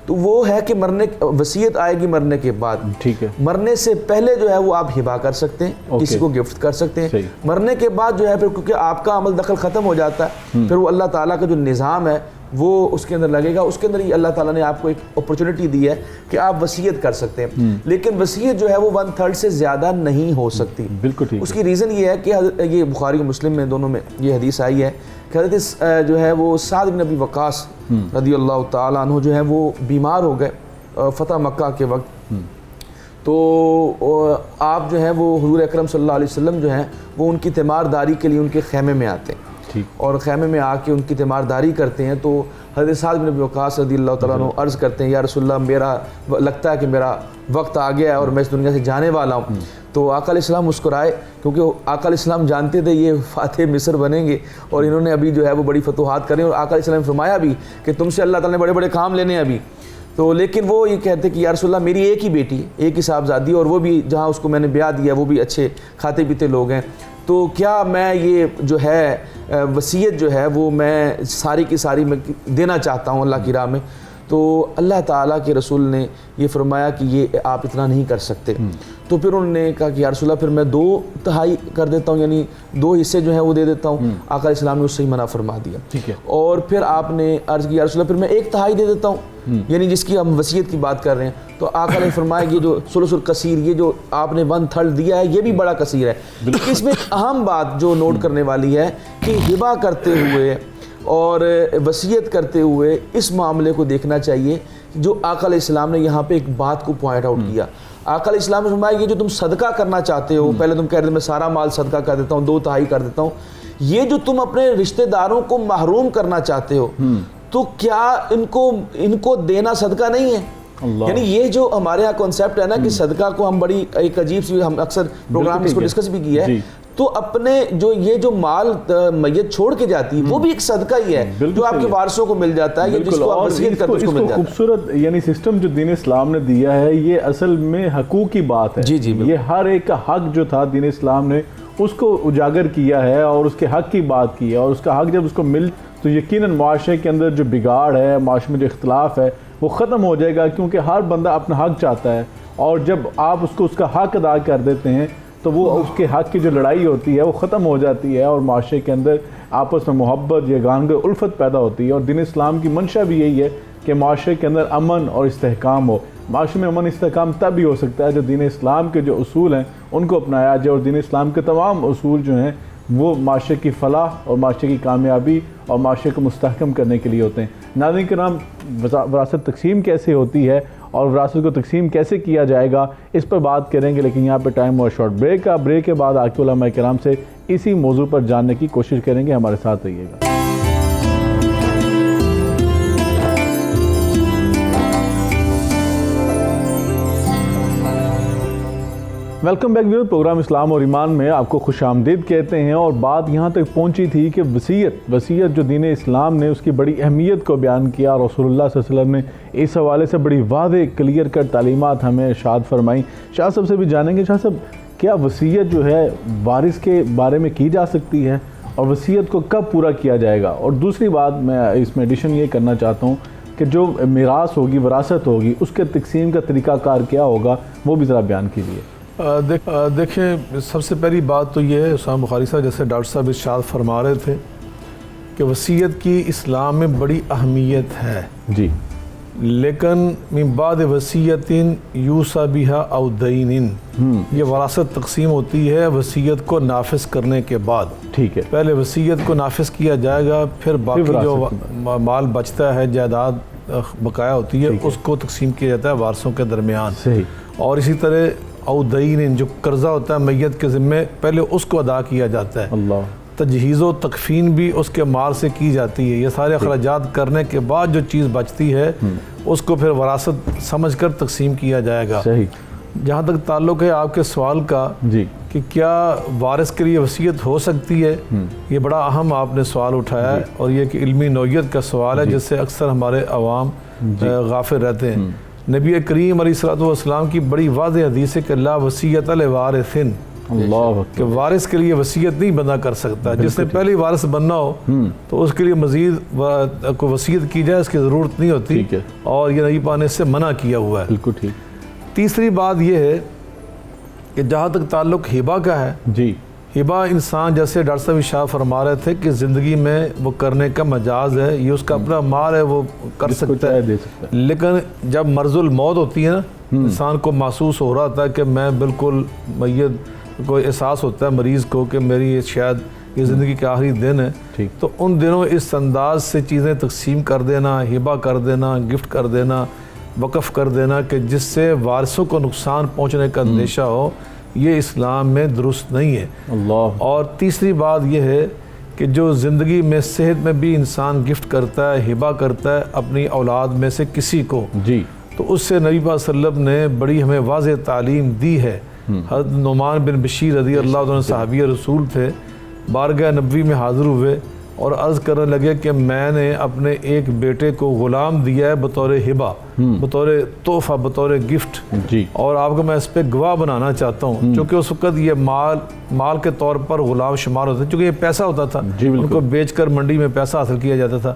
تو وہ ہے کہ وصیت آئے گی مرنے کے بعد. ٹھیک ہے. مرنے سے پہلے جو ہے وہ آپ ہبہ کر سکتے ہیں، کسی کو گفٹ کر سکتے ہیں. مرنے کے بعد جو ہے پھر کیونکہ آپ کا عمل دخل ختم ہو جاتا ہے، پھر وہ اللہ تعالیٰ کا جو نظام ہے وہ اس کے اندر لگے گا. اس کے اندر ہی اللہ تعالیٰ نے آپ کو ایک اپرچونٹی دی ہے کہ آپ وصیت کر سکتے ہیں، لیکن وصیت جو ہے وہ 1/3 سے زیادہ نہیں ہو سکتی. بالکل ٹھیک. اس کی ریزن یہ ہے کہ یہ بخاری و مسلم میں دونوں میں یہ حدیث آئی ہے کہ حضرت جو ہے وہ سعد بن ابی وقاص رضی اللہ تعالیٰ عنہ جو ہے وہ بیمار ہو گئے فتح مکہ کے وقت. تو آپ جو ہے وہ حضور اکرم صلی اللہ علیہ وسلم جو ہیں وہ ان کی تیمارداری کے لیے ان کے خیمے میں آتے ہیں، اور خیمے میں آ کے ان کی تیمارداری کرتے ہیں. تو حضرت سعد بن ابی وقاص رضی اللہ تعالیٰ عنہ عرض کرتے ہیں، یا رسول اللہ، میرا لگتا ہے کہ میرا وقت آ گیا ہے اور میں اس دنیا سے جانے والا ہوں. تو آقا علیہ السلام مسکرائے، کیونکہ آقا علیہ السلام جانتے تھے یہ فاتح مصر بنیں گے اور انہوں نے ابھی جو ہے وہ بڑی فتوحات کریں، اور آقا علیہ السلام نے فرمایا بھی کہ تم سے اللہ تعالیٰ نے بڑے بڑے کام لینے ہیں ابھی. تو لیکن وہ یہ کہتے کہ یا رسول اللہ، میری ایک ہی بیٹی، ایک ہی صاحبزادی، اور وہ بھی جہاں اس کو میں نے بیاہ دیا وہ بھی اچھے کھاتے پیتے لوگ ہیں، تو کیا میں یہ جو ہے وصیت جو ہے وہ میں ساری کی ساری میں دینا چاہتا ہوں اللہ کی راہ میں. تو اللہ تعالیٰ کے رسول نے یہ فرمایا کہ یہ آپ اتنا نہیں کر سکتے. تو پھر انہوں نے کہا کہ یا رسول اللہ، پھر میں 2/3 کر دیتا ہوں، یعنی 2 حصے جو ہیں وہ دے دیتا ہوں. آقا علیہ السلام نے اس سے ہی منع فرما دیا. ٹھیک ہے. اور پھر آپ نے عرض کی یا رسول اللہ، پھر میں 1/3 دے دیتا ہوں، یعنی جس کی ہم وصیت کی بات کر رہے ہیں. تو آقا نے فرمایا کہ جو ثلث الکثیر، یہ جو آپ نے 1/3 دیا ہے یہ بھی بڑا کثیر ہے. اس میں ایک اہم بات جو نوٹ کرنے والی ہے کہ ہبہ کرتے ہوئے اور وصیت کرتے ہوئے اس معاملے کو دیکھنا چاہیے جو آقا علیہ السلام نے یہاں پہ ایک بات کو پوائنٹ آؤٹ کیا. آقا علیہ السلام نے فرمایا یہ جو تم صدقہ کرنا چاہتے ہو، پہلے تم کہہ رہے تھے میں سارا مال صدقہ کر دیتا ہوں، 2/3 کر دیتا ہوں، یہ جو تم اپنے رشتہ داروں کو محروم کرنا چاہتے ہو تو کیا ان کو دینا صدقہ نہیں ہے؟ یعنی یہ جو ہمارے ہاں کانسیپٹ ہے نا کہ صدقہ کو ہم بڑی ایک عجیب سی، ہم اکثر پروگرام میں اس کو ڈسکس بھی کیا ہے، تو اپنے جو مال میت چھوڑ کے جاتی ہے وہ بھی ایک صدقہ ہی ہے جو آپ کے وارثوں کو مل جاتا ہے، یا جس کو آپ وصیت کرتے اس کو مل جاتا ہے. خوبصورت یعنی سسٹم جو دین اسلام نے دیا ہے یہ اصل میں حقوق کی بات ہے. یہ ہر ایک کا حق جو تھا دین اسلام نے اس کو اجاگر کیا ہے اور اس کے حق کی بات کی ہے، اور اس کا حق جب اس کو مل تو یقیناً معاشرے کے اندر جو بگاڑ ہے، معاشرے میں جو اختلاف ہے وہ ختم ہو جائے گا، کیونکہ ہر بندہ اپنا حق چاہتا ہے، اور جب آپ اس کا حق ادا کر دیتے ہیں تو وہ اس کے حق کی جو لڑائی ہوتی ہے وہ ختم ہو جاتی ہے، اور معاشرے کے اندر آپس میں محبت یا گانگے الفت پیدا ہوتی ہے۔ اور دین اسلام کی منشا بھی یہی ہے کہ معاشرے کے اندر امن اور استحکام ہو۔ معاشرے میں امن استحکام تب ہی ہو سکتا ہے جو دین اسلام کے جو اصول ہیں ان کو اپنایا جائے، اور دین اسلام کے تمام اصول جو ہیں وہ معاشرے کی فلاح اور معاشرے کی کامیابی اور معاشرے کو مستحکم کرنے کے لیے ہوتے ہیں۔ ناظرین کرام، وراثت تقسیم کیسے ہوتی ہے اور وراثت کو تقسیم کیسے کیا جائے گا، اس پر بات کریں گے، لیکن یہاں پہ ٹائم ہوا شارٹ بریک کا۔ بریک کے بعد آ کے علماء کرام سے اسی موضوع پر جاننے کی کوشش کریں گے، ہمارے ساتھ رہیے گا۔ ویلکم بیک ویور، پروگرام اسلام اور ایمان میں آپ کو خوش آمدید کہتے ہیں، اور بات یہاں تک پہنچی تھی کہ وصیت جو دین اسلام نے اس کی بڑی اہمیت کو بیان کیا، رسول اللہ صلی اللہ علیہ وسلم نے اس حوالے سے بڑی واضح کلیئر کٹ تعلیمات ہمیں ارشاد فرمائیں۔ شاہ صاحب سے بھی جانیں گے، شاہ صاحب کیا وصیت جو ہے وارث کے بارے میں کی جا سکتی ہے، اور وصیت کو کب پورا کیا جائے گا؟ اور دوسری بات میں اس میں ایڈیشن یہ کرنا چاہتا ہوں کہ جو میراث ہوگی، وراثت ہوگی، اس کے تقسیم کا طریقہ کار کیا ہوگا، وہ بھی ذرا بیان کیجیے۔ دیکھیں، سب سے پہلی بات تو یہ ہے اسامہ بخاری صاحب، جیسے ڈاکٹر صاحب ارشاد فرما رہے تھے کہ وصیت کی اسلام میں بڑی اہمیت ہے، جی، لیکن من بعد وصیت یوصی بہا او دین، یہ وراثت تقسیم ہوتی ہے وصیت کو نافذ کرنے کے بعد۔ ٹھیک ہے، پہلے وصیت کو نافذ کیا جائے گا، پھر باقی جو مال بچتا ہے، جائیداد بقایا ہوتی ہے، اس کو تقسیم کیا جاتا ہے وارثوں کے درمیان۔ صحیح۔ اور اسی طرح او دین، جو قرضہ ہوتا ہے میت کے ذمے، پہلے اس کو ادا کیا جاتا ہے۔ اللہ، تجہیز و تکفین بھی اس کے مال سے کی جاتی ہے۔ یہ سارے اخراجات کرنے کے بعد جو چیز بچتی ہے اس کو پھر وراثت سمجھ کر تقسیم کیا جائے گا۔ صحیح۔ جہاں تک تعلق ہے آپ کے سوال کا جی، کہ کیا وارث کے لیے وصیت ہو سکتی ہے، یہ بڑا اہم آپ نے سوال اٹھایا ہے، اور یہ کہ علمی نوعیت کا سوال ہے جس سے اکثر ہمارے عوام غافل رہتے ہیں۔ نبی کریم علیہ الصلوۃ والسلام کی بڑی واضح حدیث ہے کہ لا وصیت لوارث، اللہ کہ وارث کے لیے وصیت نہیں بندہ کر سکتا۔ جس نے پہلی وارث بننا ہو تو اس کے لیے مزید کو وصیت کی جائے، اس کی ضرورت نہیں ہوتی، اور یہ نبی پاک نے اس سے منع کیا ہوا ہے۔ بالکل ٹھیک۔ تیسری بات یہ ہے کہ جہاں تک تعلق ہبہ کا ہے، جی، ہبہ انسان، جیسے ڈاکٹر صاحب ارشاد فرما رہے تھے کہ زندگی میں وہ کرنے کا مجاز ہے، یہ اس کا اپنا مال ہے، وہ کر سکتا ہے، لیکن جب مرض الموت ہوتی ہے نا، انسان کو محسوس ہو رہا تھا کہ میں بالکل میت کو احساس ہوتا ہے مریض کو کہ میری شاید یہ زندگی کے آخری دن ہے، تو ان دنوں اس انداز سے چیزیں تقسیم کر دینا، ہبہ کر دینا، گفٹ کر دینا، وقف کر دینا کہ جس سے وارثوں کو نقصان پہنچنے کا اندیشہ ہو، یہ اسلام میں درست نہیں ہے۔ اللہ۔ اور تیسری بات یہ ہے کہ جو زندگی میں صحت میں بھی انسان گفٹ کرتا ہے، ہبہ کرتا ہے اپنی اولاد میں سے کسی کو، جی، تو اس سے نبی پاک صلی اللہ علیہ وسلم نے بڑی ہمیں واضح تعلیم دی ہے۔ حضرت نعمان بن بشیر رضی اللہ عنہ صحابی رسول تھے، بارگاہ نبوی میں حاضر ہوئے اور عرض کرنے لگے کہ میں نے اپنے ایک بیٹے کو غلام دیا ہے بطور ہبہ، بطور تحفہ، بطور گفٹ، جی، اور آپ کو میں اس پہ گواہ بنانا چاہتا ہوں، چونکہ اس وقت یہ مال کے طور پر غلام شمار ہوتا ہے، چونکہ یہ پیسہ ہوتا تھا، ان کو بیچ کر منڈی میں پیسہ حاصل کیا جاتا تھا۔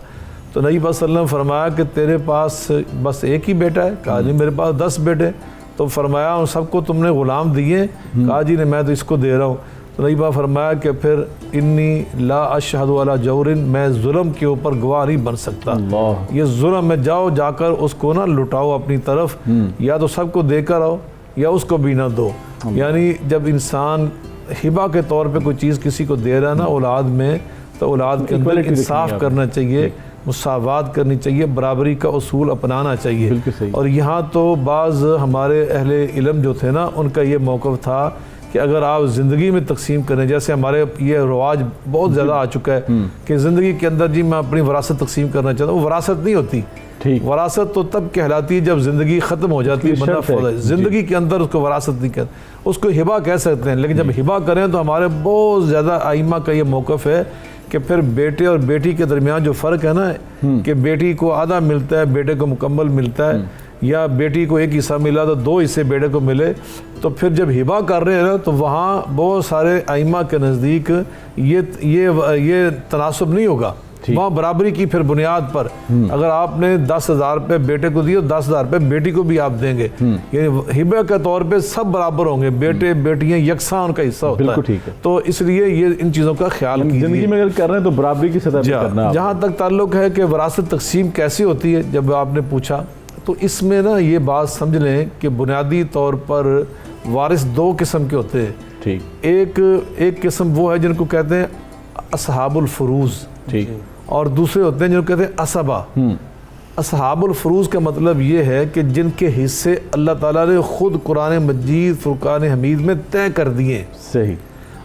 تو نبی صلی اللہ علیہ وسلم فرمایا کہ تیرے پاس بس ایک ہی بیٹا ہے؟ کہا جی میرے پاس 10 بیٹے۔ تو فرمایا ان سب کو تم نے غلام دیے؟ کہا جی میں تو اس کو دے رہا ہوں۔ تو نبی پاک فرمایا کہ پھر انی لا اشہد علی جور، میں ظلم کے اوپر گواہ نہیں بن سکتا۔ یہ ظلم میں جا کر اس کو نہ لٹاؤ اپنی طرف، یا تو سب کو دے کر آؤ یا اس کو بھی نہ دو۔ یعنی جب انسان ہبہ کے طور پہ کوئی چیز کسی کو دے رہا ہے نا اولاد میں، تو اولاد کے اندر انصاف کرنا چاہیے، مساوات کرنی چاہیے، برابری کا اصول اپنانا چاہیے۔ اور یہاں تو بعض ہمارے اہل علم جو تھے نا، ان کا یہ موقف تھا کہ اگر آپ زندگی میں تقسیم کریں، جیسے ہمارے یہ رواج بہت زیادہ آ چکا ہے کہ زندگی کے اندر جی میں اپنی وراثت تقسیم کرنا چاہتا ہوں، وہ وراثت نہیں ہوتی۔ وراثت تو تب کہلاتی ہے جب زندگی ختم ہو جاتی ہے، بندہ فوت ہے، زندگی کے اندر اس کو وراثت نہیں کہتے، اس کو ہبہ کہہ سکتے ہیں۔ لیکن جب ہبہ کریں تو ہمارے بہت زیادہ ائمہ کا یہ موقف ہے کہ پھر بیٹے اور بیٹی کے درمیان جو فرق ہے نا، کہ بیٹی کو آدھا ملتا ہے، بیٹے کو مکمل ملتا ہے، یا بیٹی کو ایک حصہ ملا تو 2 حصے بیٹے کو ملے، تو پھر جب ہبہ کر رہے ہیں تو وہاں بہت سارے ائمہ کے نزدیک یہ تناسب نہیں ہوگا، وہاں برابری کی پھر بنیاد پر اگر آپ نے 10,000 روپے بیٹے کو دیے 10,000 روپے بیٹی کو بھی آپ دیں گے، یعنی ہبے کے طور پہ سب برابر ہوں گے، بیٹے بیٹیاں یکساں ان کا حصہ ہوتا ہے، تو اس لیے یہ ان چیزوں کا خیال کیجیے۔ زندگی میں اگر کر رہے ہیں تو برابری کی سطح پہ کرنا ہے۔ جہاں تک تعلق ہے کہ وراثت تقسیم کیسی ہوتی ہے، جب آپ نے پوچھا تو اس میں نا یہ بات سمجھ لیں کہ بنیادی طور پر وارث 2 قسم کے ہوتے ہیں۔ ایک قسم وہ ہے جن کو کہتے ہیں اصحاب الفروض، اور دوسرے ہوتے ہیں جن کو کہتے ہیں عصبہ۔ اصحاب الفروض کا مطلب یہ ہے کہ جن کے حصے اللہ تعالیٰ نے خود قرآن مجید فرقان حمید میں طے کر دیے، صحیح،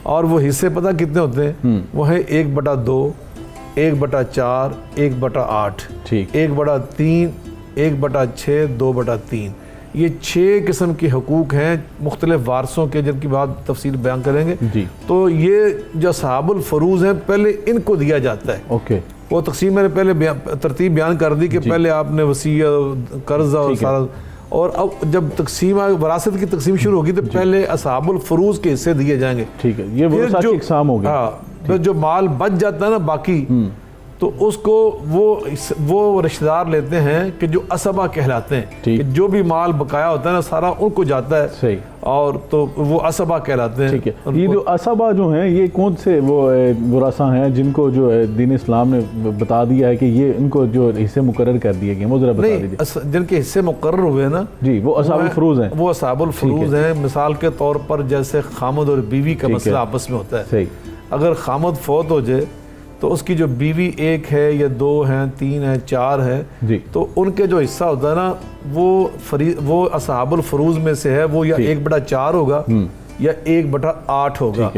اور وہ حصے پتہ کتنے ہوتے ہیں؟ وہ ہیں 1/2، 1/4، 1/8، 1/3، 1/6، 2/3۔ یہ 6 قسم کے حقوق ہیں مختلف وارثوں کے، جن کی بات تفصیل بیان کریں گے۔ تو یہ جو اصحاب الفروض ہیں پہلے ان کو دیا جاتا ہے۔ وہ تقسیم میں نے پہلے ترتیب بیان کر دی کہ پہلے آپ نے وصیت، قرضہ اور سارا، اور اب جب تقسیم وراثت کی تقسیم شروع ہوگی تو پہلے اصحاب الفروض کے حصے دیے جائیں گے۔ ٹھیک ہے، یہ ورثہ کی اقسام ہوگی۔ ہاں، پھر جو مال بچ جاتا ہے نا باقی، تو اس کو وہ رشتہ دار لیتے ہیں کہ جو عصبہ کہلاتے ہیں، کہ جو بھی مال بقایا ہوتا ہے نا سارا ان کو جاتا ہے، صحیح، اور تو وہ عصبہ کہلاتے ہیں۔ ٹھیک ہے، یہ جو عصبہ جو ہیں یہ کون سے وہ ورثہ ہیں جن کو جو دین اسلام نے بتا دیا ہے کہ یہ ان کو جو حصے مقرر کر دیے گئے، وہ ذرا بتا دیجیے۔ جن کے حصے مقرر ہوئے نا جی، وہ اصحاب الفروض ہیں۔ وہ اصحاب الفروض ہیں۔ مثال کے طور پر جیسے خامد اور بیوی کا مسئلہ آپس میں ہوتا ہے، صحیح، اگر خامد فوت ہو جائے تو اس کی جو بیوی 1 ہے یا 2 ہیں، 3 ہے، 4 ہے، تو ان کے جو حصہ ہوتا ہے نا وہ اصحاب الفروض میں سے ہے، وہ یا 1/4 ہوگا یا 1/8 ہوگا۔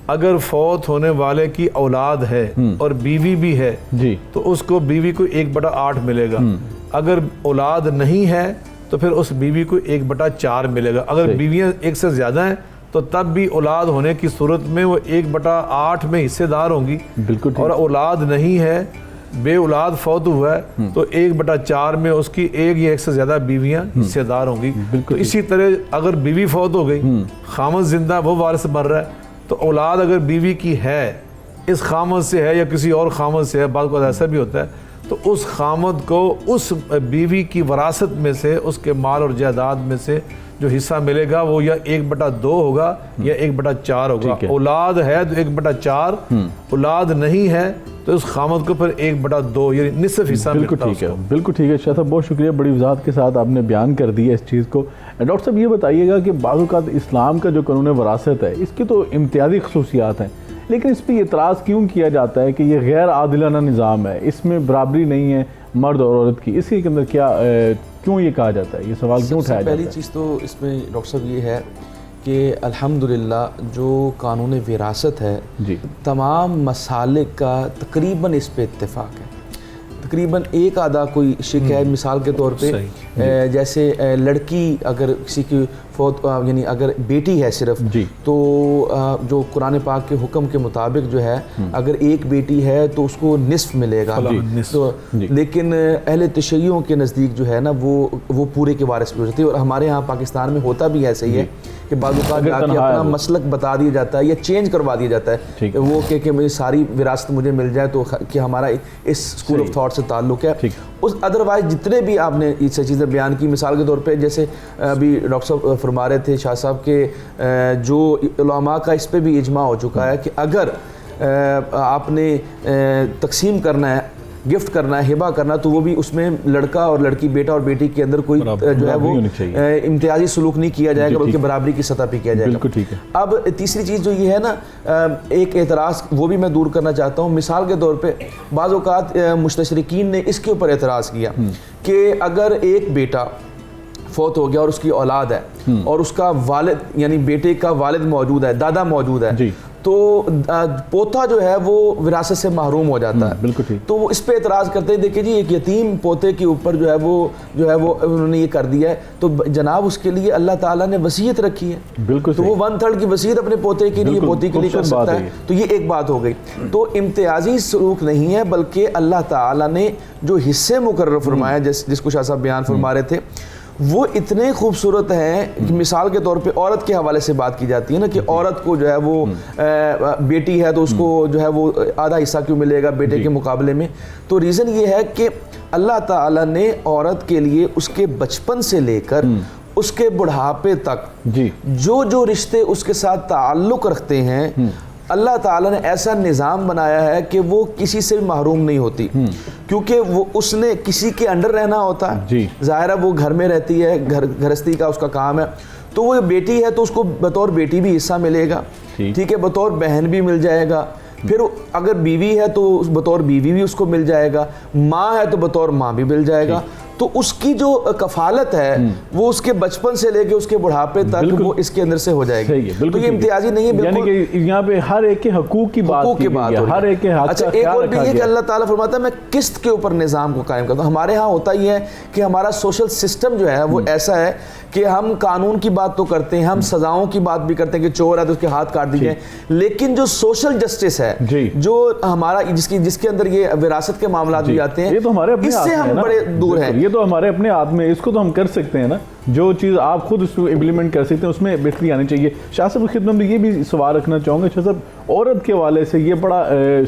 اگر فوت ہونے والے کی اولاد ہے اور بیوی بھی ہے تو اس کو بیوی کو 1/8 ملے گا۔ اگر اولاد نہیں ہے تو پھر اس بیوی کو 1/4 ملے گا۔ اگر بیویاں 1 سے زیادہ ہیں تو تب بھی اولاد ہونے کی صورت میں وہ 1/8 میں حصے دار ہوں گی، اور اولاد نہیں ہے، بے اولاد فوت ہوا ہے تو 1/4 میں اس کی 1 یا 1 سے زیادہ بیویاں حصے دار ہوں گی۔ تو اسی طرح اگر بیوی فوت ہو گئی، خامد زندہ، وہ وارث بن رہا ہے، تو اولاد اگر بیوی کی ہے، اس خامد سے ہے یا کسی اور خامد سے ہے، بعض کو ایسا بھی ہوتا ہے، تو اس خامد کو اس بیوی کی وراثت میں سے، اس کے مال اور جائیداد میں سے جو حصہ ملے گا وہ یا 1/2 ہوگا یا 1/4 ہوگا۔ اولاد ہے تو 1/4، اولاد نہیں ہے تو اس خامد کو پھر 1/2 یعنی نصف حصہ ملتا ہے۔ بالکل ٹھیک ہے، بالکل ٹھیک ہے شاہ صاحب، بہت شکریہ، بڑی وضاحت کے ساتھ آپ نے بیان کر دی ہے اس چیز کو۔ ڈاکٹر صاحب یہ بتائیے گا کہ بعض اوقات اسلام کا جو قانون وراثت ہے اس کی تو امتیازی خصوصیات ہیں، لیکن اس پہ اعتراض کیوں کیا جاتا ہے کہ یہ غیر عادلانہ نظام ہے، اس میں برابری نہیں ہے مرد اور عورت کی، اس کے اندر کیوں یہ کہا جاتا ہے، یہ سوال کیوں اٹھایا جاتا ہے؟ پہلی چیز تو اس میں ڈاکٹر صاحب یہ ہے کہ الحمدللہ جو قانون وراثت ہے تمام مسالک کا تقریباً اس پہ اتفاق ہے، تقریباً ایک آدھا کوئی شک ہے۔ مثال کے طور پہ جیسے لڑکی اگر کسی کی فوت، یعنی اگر بیٹی ہے صرف، تو جو قرآن پاک کے حکم کے مطابق جو ہے اگر ایک بیٹی ہے تو اس کو نصف ملے گا، تو لیکن اہل تشیعوں کے نزدیک جو ہے نا وہ پورے کے وارث بھی ہو جاتے ہیں، اور ہمارے ہاں پاکستان میں ہوتا بھی ایسے ہی ہے کہ بعض اوقات جا کے اپنا مسلک بتا دیا جاتا ہے یا چینج کروا دیا جاتا ہے، وہ کہ مجھے ساری وراثت مجھے مل جائے، تو کہ ہمارا اس اسکول آف تھاٹ سے تعلق ہے۔ اس ادروائز جتنے بھی آپ نے یہ چیزیں بیان کی، مثال کے طور پہ جیسے ابھی ڈاکٹر صاحب فرما رہے تھے شاہ صاحب کے جو علماء کا اس پہ بھی اجماع ہو چکا ہے کہ اگر آپ نے تقسیم کرنا ہے، گفٹ کرنا ہے، ہبہ کرنا، تو وہ بھی اس میں لڑکا اور لڑکی، بیٹا اور بیٹی کے اندر کوئی جو ہے وہ امتیازی سلوک نہیں کیا جائے گا، بلکہ برابری کی سطح پہ کیا جائے گا۔ اب تیسری چیز جو یہ ہے نا، ایک اعتراض وہ بھی میں دور کرنا چاہتا ہوں۔ مثال کے طور پہ بعض اوقات مستشرقین نے اس کے اوپر اعتراض کیا کہ اگر ایک بیٹا فوت ہو گیا اور اس کی اولاد ہے اور اس کا والد یعنی بیٹے کا والد موجود ہے، دادا موجود ہے، تو پوتا جو ہے وہ وراثت سے محروم ہو جاتا ہے۔ بالکل ٹھیک۔ تو وہ اس پہ اعتراض کرتے ہیں، دیکھیں جی ایک یتیم پوتے کے اوپر جو ہے وہ انہوں نے یہ کر دیا ہے، تو جناب اس کے لیے اللہ تعالیٰ نے وصیت رکھی ہے، بالکل، تو وہ 1/3 کی وصیت اپنے پوتے کے لیے، پوتی کے لیے کر سکتا ہے۔ تو یہ ایک بات ہو گئی۔ تو امتیازی سلوک نہیں ہے، بلکہ اللہ تعالیٰ نے جو حصے مقرر فرمایا جس کو شاہ صاحب بیان فرما رہے تھے، وہ اتنے خوبصورت ہیں کہ مثال کے طور پہ عورت کے حوالے سے بات کی جاتی ہے نا کہ عورت کو جو ہے وہ بیٹی ہے تو اس کو جو ہے وہ آدھا حصہ کیوں ملے گا بیٹے کے مقابلے میں. تو ریزن یہ ہے کہ اللہ تعالیٰ نے عورت کے لیے اس کے بچپن سے لے کر اس کے بڑھاپے تک جو رشتے اس کے ساتھ تعلق رکھتے ہیں اللہ تعالیٰ نے ایسا نظام بنایا ہے کہ وہ کسی سے بھی محروم نہیں ہوتی, کیونکہ وہ اس نے کسی کے انڈر رہنا ہوتا ہے. ظاہر ہے وہ گھر میں رہتی ہے, گھرستی کا اس کا کام ہے, تو وہ بیٹی ہے تو اس کو بطور بیٹی بھی حصہ ملے گا, ٹھیک ہے, بطور بہن بھی مل جائے گا, پھر اگر بیوی ہے تو بطور بیوی بھی اس کو مل جائے گا, ماں ہے تو بطور ماں بھی مل جائے گا. تو اس کی جو کفالت ہے وہ اس کے بچپن سے لے کے اس کے بڑھاپے تک وہ اس کے اندر سے ہو جائے گی. تو یہ امتیازی نہیں ہے, یعنی کہ یہاں پہ ہر ایک کے حقوق کی بات کی گئی ہے, ہر ایک کے حق اچھا کا ایک خیال اور بھی رکھا یہ کہ گیا. اللہ تعالیٰ فرماتا ہے میں قسط کے اوپر نظام کو قائم کرتا ہوں. ہمارے ہاں ہوتا ہی ہے کہ ہمارا سوشل سسٹم جو ہے وہ ایسا ہے کہ ہم قانون کی بات تو کرتے ہیں, ہم سزاؤں کی بات بھی کرتے ہیں کہ چور ہے تو اس کے ہاتھ کاٹ دیجئے, لیکن جو سوشل جسٹس ہے جو ہمارا جس کے اندر یہ وراثت کے معاملات بھی آتے ہیں, اس سے ہم بڑے دور ہیں. یہ تو ہمارے اپنے ہاتھ میں, اس کو تو ہم کر سکتے ہیں نا, جو چیز آپ خود اس کو امپلیمنٹ کر سکتے ہیں اس میں بہتری آنی چاہیے. شاہ صاحب کی خدمت میں یہ بھی سوال رکھنا چاہوں گا. شاہ صاحب, عورت کے حوالے سے یہ بڑا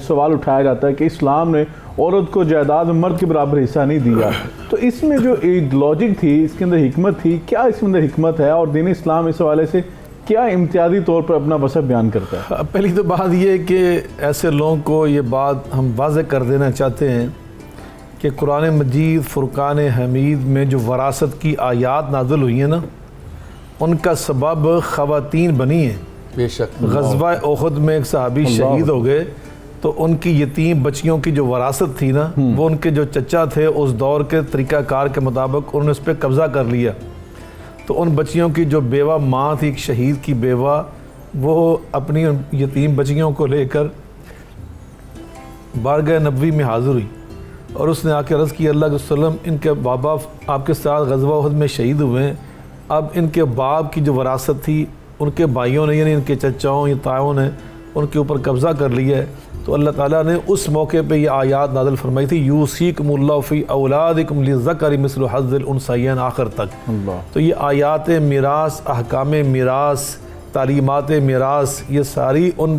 سوال اٹھایا جاتا ہے کہ اسلام نے عورت کو جائیداد میں مرد کے برابر حصہ نہیں دیا, تو اس میں جو لاجک تھی, اس کے اندر حکمت تھی, کیا اس کے اندر حکمت ہے, اور دین اسلام اس حوالے سے کیا امتیازی طور پر اپنا وصف بیان کرتا ہے؟ پہلی تو بات یہ ہے کہ ایسے لوگوں کو یہ بات ہم واضح کر دینا چاہتے ہیں کہ قرآن مجید فرقان حمید میں جو وراثت کی آیات نازل ہوئی ہیں نا, ان کا سبب خواتین بنی ہیں. بے شک غزوہ احد میں ایک صحابی شہید ہو گئے, تو ان کی یتیم بچیوں کی جو وراثت تھی نا, وہ ان کے جو چچا تھے اس دور کے طریقہ کار کے مطابق انہوں نے اس پہ قبضہ کر لیا. تو ان بچیوں کی جو بیوہ ماں تھی, ایک شہید کی بیوہ, وہ اپنی یتیم بچیوں کو لے کر بارگاہ نبوی میں حاضر ہوئی, اور اس نے آ کے عرض کی اللہ کے وسلم ان کے بابا آپ کے ساتھ غزوہ احد میں شہید ہوئے ہیں, اب ان کے باپ کی جو وراثت تھی ان کے بھائیوں نے, یعنی ان کے چچاؤں یا تاؤں نے ان کے اوپر قبضہ کر لیا ہے. تو اللہ تعالیٰ نے اس موقع پہ یہ آیات نازل فرمائی تھی, یوصیکم اللہ فی اولادکم للذکر مثل حظ الانثیین, آخر تک. تو یہ آیات میراث, احکام میراث, تعلیمات میراث, یہ ساری ان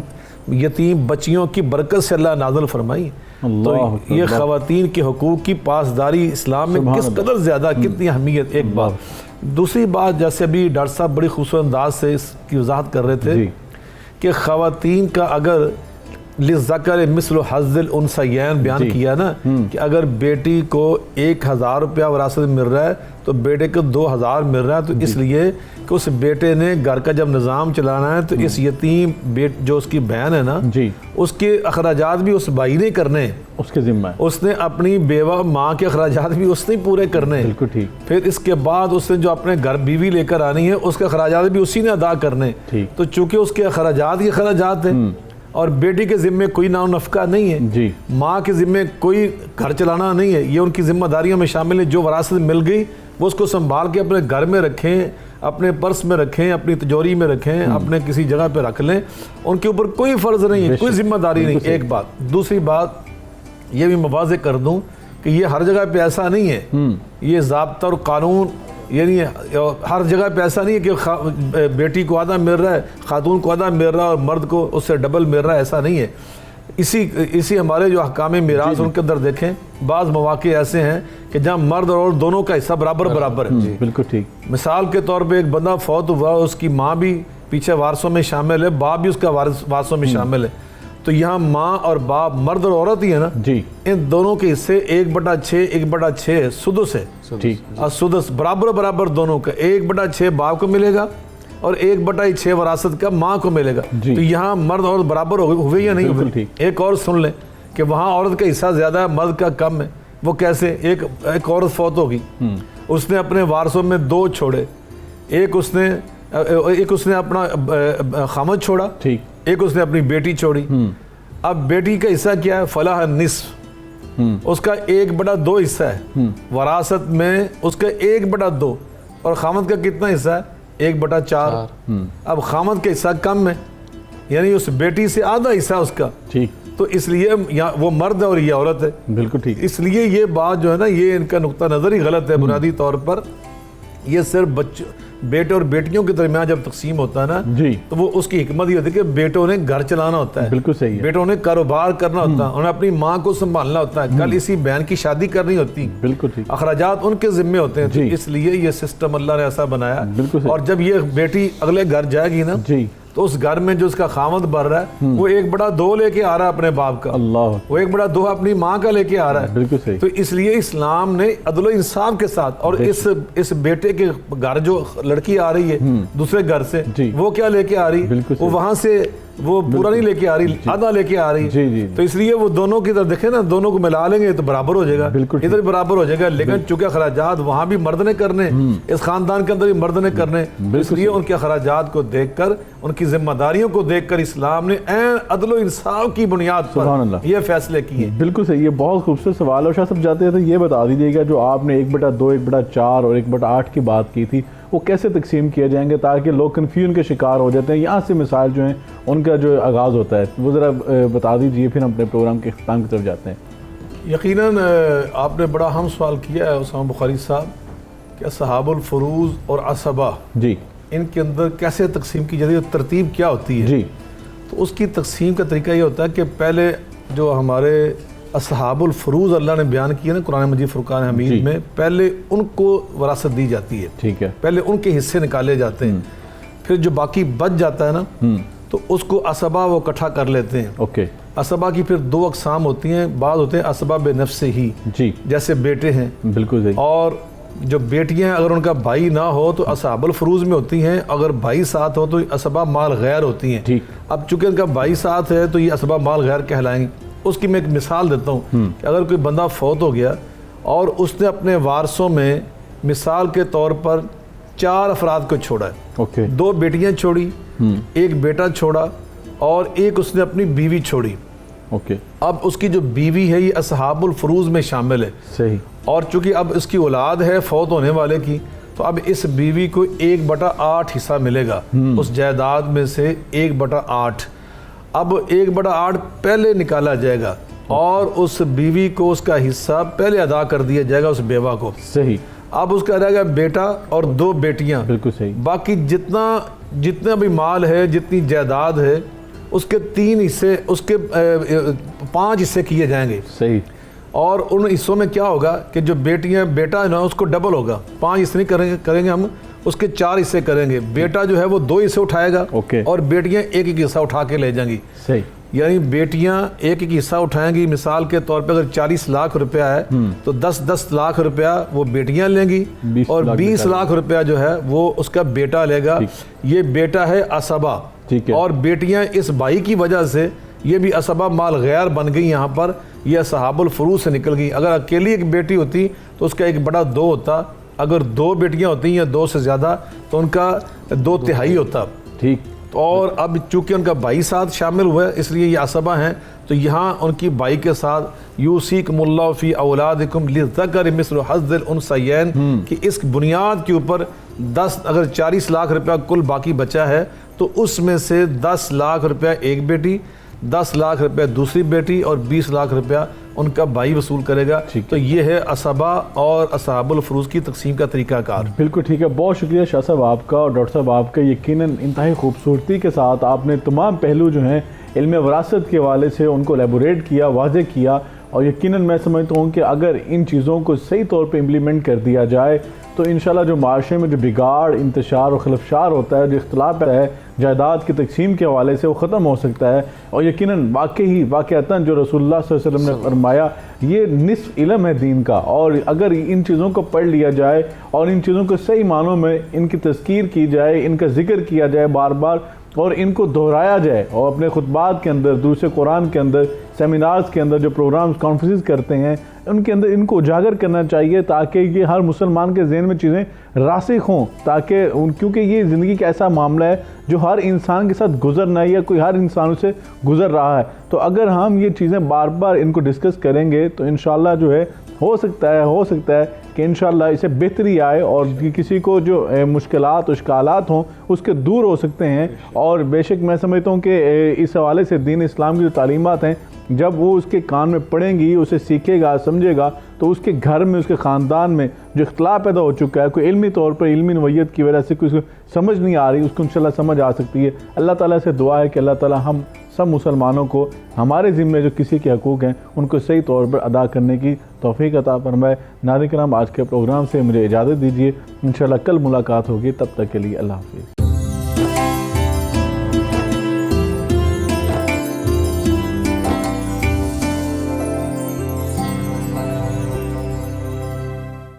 یتیم بچیوں کی برکت سے اللہ نازل فرمائی. تو یہ خواتین کے حقوق کی پاسداری اسلام میں کس قدر زیادہ, کتنی اہمیت. ایک بات. دوسری بات, جیسے ابھی ڈاکٹر صاحب بڑی خوبصورت انداز سے اس کی وضاحت کر رہے تھے کہ خواتین کا اگر للذکر مثل حظ الانثیین بیان کیا نا, کہ اگر بیٹی کو 1000 روپیہ وراثت مل رہا ہے تو بیٹے کو 2000 مل رہا ہے, تو اس لیے کہ اس بیٹے نے گھر کا جب نظام چلانا ہے تو اس یتیم جو اس کی بہن ہے نا, اس کے اخراجات بھی اس بھائی نے کرنے, اس کے ذمہ ہے. اس نے اپنی بیوہ ماں کے اخراجات بھی اس نے پورے کرنے. بالکل ٹھیک. پھر اس کے بعد اس نے جو اپنے گھر بیوی لے کر آنی ہے اس کے اخراجات بھی اسی نے ادا کرنے. تو چونکہ اس کے اخراجات ہی اخراجات ہیں, اور بیٹی کے ذمے کوئی نام نفقہ نہیں ہے, ماں کے ذمے کوئی گھر چلانا نہیں ہے, یہ ان کی ذمہ داریوں میں شامل ہے. جو وراثت مل گئی وہ اس کو سنبھال کے اپنے گھر میں رکھیں, اپنے پرس میں رکھیں, اپنی تجوری میں رکھیں, اپنے کسی جگہ پہ رکھ لیں, ان کے اوپر کوئی فرض نہیں ہے, کوئی ذمہ داری نہیں. ایک بات. دوسری بات یہ بھی میں واضح کر دوں کہ یہ ہر جگہ پہ ایسا نہیں ہے, یہ ضابطہ اور قانون یعنی ہر جگہ پہ ایسا نہیں ہے کہ بیٹی کو آدھا مل رہا ہے, خاتون کو آدھا مل رہا ہے اور مرد کو اس سے ڈبل مل رہا ہے, ایسا نہیں ہے. اسی ہمارے جو احکام میراث ان کے اندر دیکھیں, بعض مواقع ایسے ہیں کہ جہاں مرد اور عورت دونوں کا حصہ برابر ہے. بالکل ٹھیک. مثال کے طور پہ ایک بندہ فوت ہوا, اس کی ماں بھی پیچھے وارثوں میں شامل ہے, باپ بھی اس کا وارثوں میں شامل ہے, تو یہاں ماں اور باپ, مرد اور عورت ہی ہے نا, ان دونوں کے حصے 1/6 1/6 سدس ہے. اور سدس برابر دونوں کا 1/6 باپ کو ملے گا اور 1/6 وراثت کا ماں کو ملے گا. تو یہاں مرد عورت برابر ہوئے یا نہیں ہوئے؟ ایک اور سن لیں کہ وہاں عورت کا حصہ زیادہ ہے, مرد کا کم ہے. وہ کیسے؟ ایک عورت فوت ہوگی, اس نے اپنے وارثوں میں 2 چھوڑے, ایک اس نے اپنا خامد چھوڑا, ایک اس نے اپنی بیٹی چھوڑی. اب بیٹی کا حصہ کیا ہے؟ فلاح النصف, اس کا 1/2 حصہ ہے وراثت میں, اس کا 1/2, اور خامد کا کتنا حصہ ہے؟ 1/4. اب خامد کا حصہ کم ہے, یعنی اس بیٹی سے آدھا حصہ اس کا. تو اس لیے وہ مرد ہے اور یہ عورت ہے. بالکل ٹھیک. اس لیے یہ بات جو ہے نا, یہ ان کا نقطہ نظر ہی غلط ہے بنیادی طور پر. یہ صرف بیٹے اور بیٹیوں کے درمیان جب تقسیم ہوتا ہے نا جی تو وہ اس کی حکمت یہ ہوتی ہے کہ بیٹوں نے گھر چلانا ہوتا ہے، بالکل صحیح ہے، بیٹوں نے کاروبار کرنا ہوتا ہے، انہیں اپنی ماں کو سنبھالنا ہوتا ہے، کل اسی بہن کی شادی کرنی ہوتی، بالکل ٹھیک، اخراجات ان کے ذمے ہوتے ہیں، تو جی اس لیے یہ سسٹم اللہ نے ایسا بنایا۔ بالکل صحیح، اور جب یہ بیٹی اگلے گھر جائے گی نا جی تو اس گھر میں جو اس کا خاوند بڑھ رہا ہے وہ 1/2 لے کے آ رہا ہے اپنے باپ کا، اللہ، وہ 1/2 اپنی ماں کا لے کے آ رہا ہے۔ بالکل صحیح، تو اس لیے اسلام نے عدل و انصاف کے ساتھ، اور اس بیٹے کے گھر جو لڑکی آ رہی ہے دوسرے گھر سے، جی وہ کیا لے کے آ رہی، بالکل وہ وہاں سے وہ پورا نہیں لے کے آ رہی، آدھا لے کے آ رہی، جی جی تو اس لیے وہ دونوں کی طرف دیکھیں نا، دونوں کو ملا لیں گے تو برابر ہو جائے گا، بالکل ادھر برابر ہو جائے گا، لیکن چونکہ اخراجات وہاں بھی مرد نے کرنے، اس خاندان کے اندر بھی مرد نے کرنے، اس لیے ان کے اخراجات کو دیکھ کر، ان کی ذمہ داریوں کو دیکھ کر اسلام نے عین عدل و انصاف کی بنیاد سبحان پر اللہ یہ فیصلے کیے۔ بالکل صحیح، یہ بہت خوبصورت سوال ہے۔ شاہ صاحب جاتے ہیں یہ بتا دیجیے گا جو آپ نے 1/2 1/4 اور 1/8 کی بات کی تھی، وہ کیسے تقسیم کیے جائیں گے تاکہ لوگ کنفیوژن کے شکار ہو جاتے ہیں؟ یہاں سے مثال جو ہیں ان کا جو آغاز ہوتا ہے وہ ذرا بتا دیجیے، پھر ہم اپنے پروگرام کے اختتام کی طرف جاتے ہیں۔ یقیناً آپ نے بڑا اہم سوال کیا ہے اسامہ بخاری صاحب کہ اصحاب الفروض اور عصبہ جی ان کے اندر کیسے تقسیم کی جاتی ہے، ترتیب کیا ہوتی ہے؟ جی تو اس کی تقسیم کا طریقہ یہ ہوتا ہے کہ پہلے جو ہمارے اصحاب الفروض اللہ نے بیان کیا نا قرآن مجید فرقان حمید جی میں، پہلے ان کو وراثت دی جاتی ہے، ٹھیک ہے، پہلے ان کے حصے نکالے جاتے ہیں، پھر جو باقی بچ جاتا ہے نا تو اس کو عصبہ وہ اکٹھا کر لیتے ہیں۔ اوکے، عصبہ کی پھر 2 اقسام ہوتی ہیں، بعض ہوتے ہیں عصبہ بے نفس ہی، جی جیسے بیٹے ہیں، بالکل صحیح، اور جو بیٹیاں ہیں اگر ان کا بھائی نہ ہو تو اصحاب الفروض میں ہوتی ہیں، اگر بھائی ساتھ ہو تو عصبہ مال غیر ہوتی ہیں۔ ٹھیک، اب چونکہ ان کا بھائی ساتھ ہے تو یہ عصبہ مال غیر کہلائیں گے۔ اس کی میں ایک مثال دیتا ہوں کہ اگر کوئی بندہ فوت ہو گیا اور اس نے اپنے وارثوں میں مثال کے طور پر 4 افراد کو چھوڑا ہے، اوکے، 2 بیٹیاں چھوڑی، 1 بیٹا چھوڑا اور 1 اس نے اپنی بیوی چھوڑی، اوکے، اب اس کی جو بیوی ہے یہ اصحاب الفروض میں شامل ہے، صحیح، اور چونکہ اب اس کی اولاد ہے فوت ہونے والے کی، تو اب اس بیوی کو 1/8 حصہ ملے گا اس جائیداد میں سے 1/8۔ اب 1/8 پہلے نکالا جائے گا اور اس بیوی کو اس کا حصہ پہلے ادا کر دیا جائے گا اس بیوہ کو۔ صحیح، اب اس کا رہ گیا بیٹا اور 2 بیٹیاں، بالکل صحیح، باقی جتنا بھی مال ہے، جتنی جائیداد ہے، اس کے 3 حصے، اس کے 5 حصے کیے جائیں گے، صحیح، اور ان حصوں میں کیا ہوگا کہ جو بیٹا ہے نا اس کو ڈبل ہوگا، 5 حصے نہیں کریں گے ہم، اس کے 4 حصے کریں گے، بیٹا جو ہے وہ 2 حصے اٹھائے گا اوکے، اور بیٹیاں 1 حصہ اٹھا کے لے جائیں گی، صحیح، یعنی بیٹیاں 1 حصہ اٹھائیں گی۔ مثال کے طور پہ اگر 40 لاکھ روپیہ ہے تو 10 لاکھ روپیہ وہ بیٹیاں لیں گی اور 20 لاکھ روپیہ جو ہے وہ اس کا بیٹا لے گا۔ یہ بیٹا ہے عصبہ، ٹھیک ہے، اور بیٹیاں اس بھائی کی وجہ سے یہ بھی عصبہ مال غیر بن گئی، یہاں پر یہ اصحاب الفروض سے نکل گئی۔ اگر اکیلی ایک بیٹی ہوتی تو اس کا 1/2 ہوتا، اگر 2 بیٹیاں ہوتی یا 2 سے زیادہ تو ان کا 2/3 ہوتا، ٹھیک، اور اب چونکہ ان کا بھائی ساتھ شامل ہوا ہے اس لیے یہ عصبہ ہیں، تو یہاں ان کی بھائی کے ساتھ یوصیکم اللہ فی اولادکم للذکر مثل حظ الانثیین کہ اس بنیاد کے اوپر 10 اگر 40 لاکھ روپیہ کل باقی بچا ہے تو اس میں سے 10 لاکھ روپیہ ایک بیٹی، 10 لاکھ روپیہ دوسری بیٹی اور 20 لاکھ روپیہ ان کا بھائی وصول کرے گا۔ تو یہ ہے عصبہ اور اصحاب الفروض کی تقسیم کا طریقہ کار۔ بالکل ٹھیک ہے، بہت شکریہ شاہ صاحب آپ کا اور ڈاکٹر صاحب آپ کا، یقیناً انتہائی خوبصورتی کے ساتھ آپ نے تمام پہلو جو ہیں علم وراثت کے حوالے سے ان کو ایلیبوریٹ کیا، واضح کیا، اور یقیناً میں سمجھتا ہوں کہ اگر ان چیزوں کو صحیح طور پہ امپلیمنٹ کر دیا جائے تو انشاءاللہ جو معاشرے میں جو بگاڑ، انتشار اور خلفشار ہوتا ہے، جو اختلاف ہے جائیداد کی تقسیم کے حوالے سے، وہ ختم ہو سکتا ہے۔ اور یقیناً واقعتاً جو رسول اللہ صلی اللہ علیہ وسلم نے فرمایا یہ نصف علم ہے دین کا، اور اگر ان چیزوں کو پڑھ لیا جائے اور ان چیزوں کو صحیح معنوں میں ان کی تذکیر کی جائے، ان کا ذکر کیا جائے بار بار اور ان کو دہرایا جائے، اور اپنے خطبات کے اندر، دروس قرآن کے اندر، سیمینارز کے اندر جو پروگرامز کانفرنسز کرتے ہیں ان کے اندر ان کو اجاگر کرنا چاہیے تاکہ یہ ہر مسلمان کے ذہن میں چیزیں راسخ ہوں، تاکہ کیونکہ یہ زندگی کا ایسا معاملہ ہے جو ہر انسان کے ساتھ گزرنا ہے یا کوئی ہر انسان سے گزر رہا ہے۔ تو اگر ہم یہ چیزیں بار بار ان کو ڈسکس کریں گے تو انشاءاللہ جو ہے ہو سکتا ہے کہ انشاءاللہ اسے بہتری آئے اور کسی کو جو مشکلات اشکالات ہوں اس کے دور ہو سکتے ہیں۔ اور بے شک میں سمجھتا ہوں کہ اس حوالے سے دین اسلام کی جو تعلیمات ہیں جب وہ اس کے کان میں پڑیں گی، اسے سیکھے گا، سمجھے گا، تو اس کے گھر میں، اس کے خاندان میں جو اختلاف پیدا ہو چکا ہے، کوئی علمی طور پر علمی نوعیت کی وجہ سے کوئی سمجھ نہیں آ رہی، اس کو انشاءاللہ سمجھ آ سکتی ہے۔ اللہ تعالیٰ سے دعا ہے کہ اللہ تعالیٰ ہم سب مسلمانوں کو ہمارے ذمے جو کسی کے حقوق ہیں ان کو صحیح طور پر ادا کرنے کی توفیق عطا فرمائے۔ ناظرین کرام، آج کے پروگرام سے مجھے اجازت دیجیے، انشاءاللہ کل ملاقات ہوگی، تب تک کے لیے اللہ حافظ۔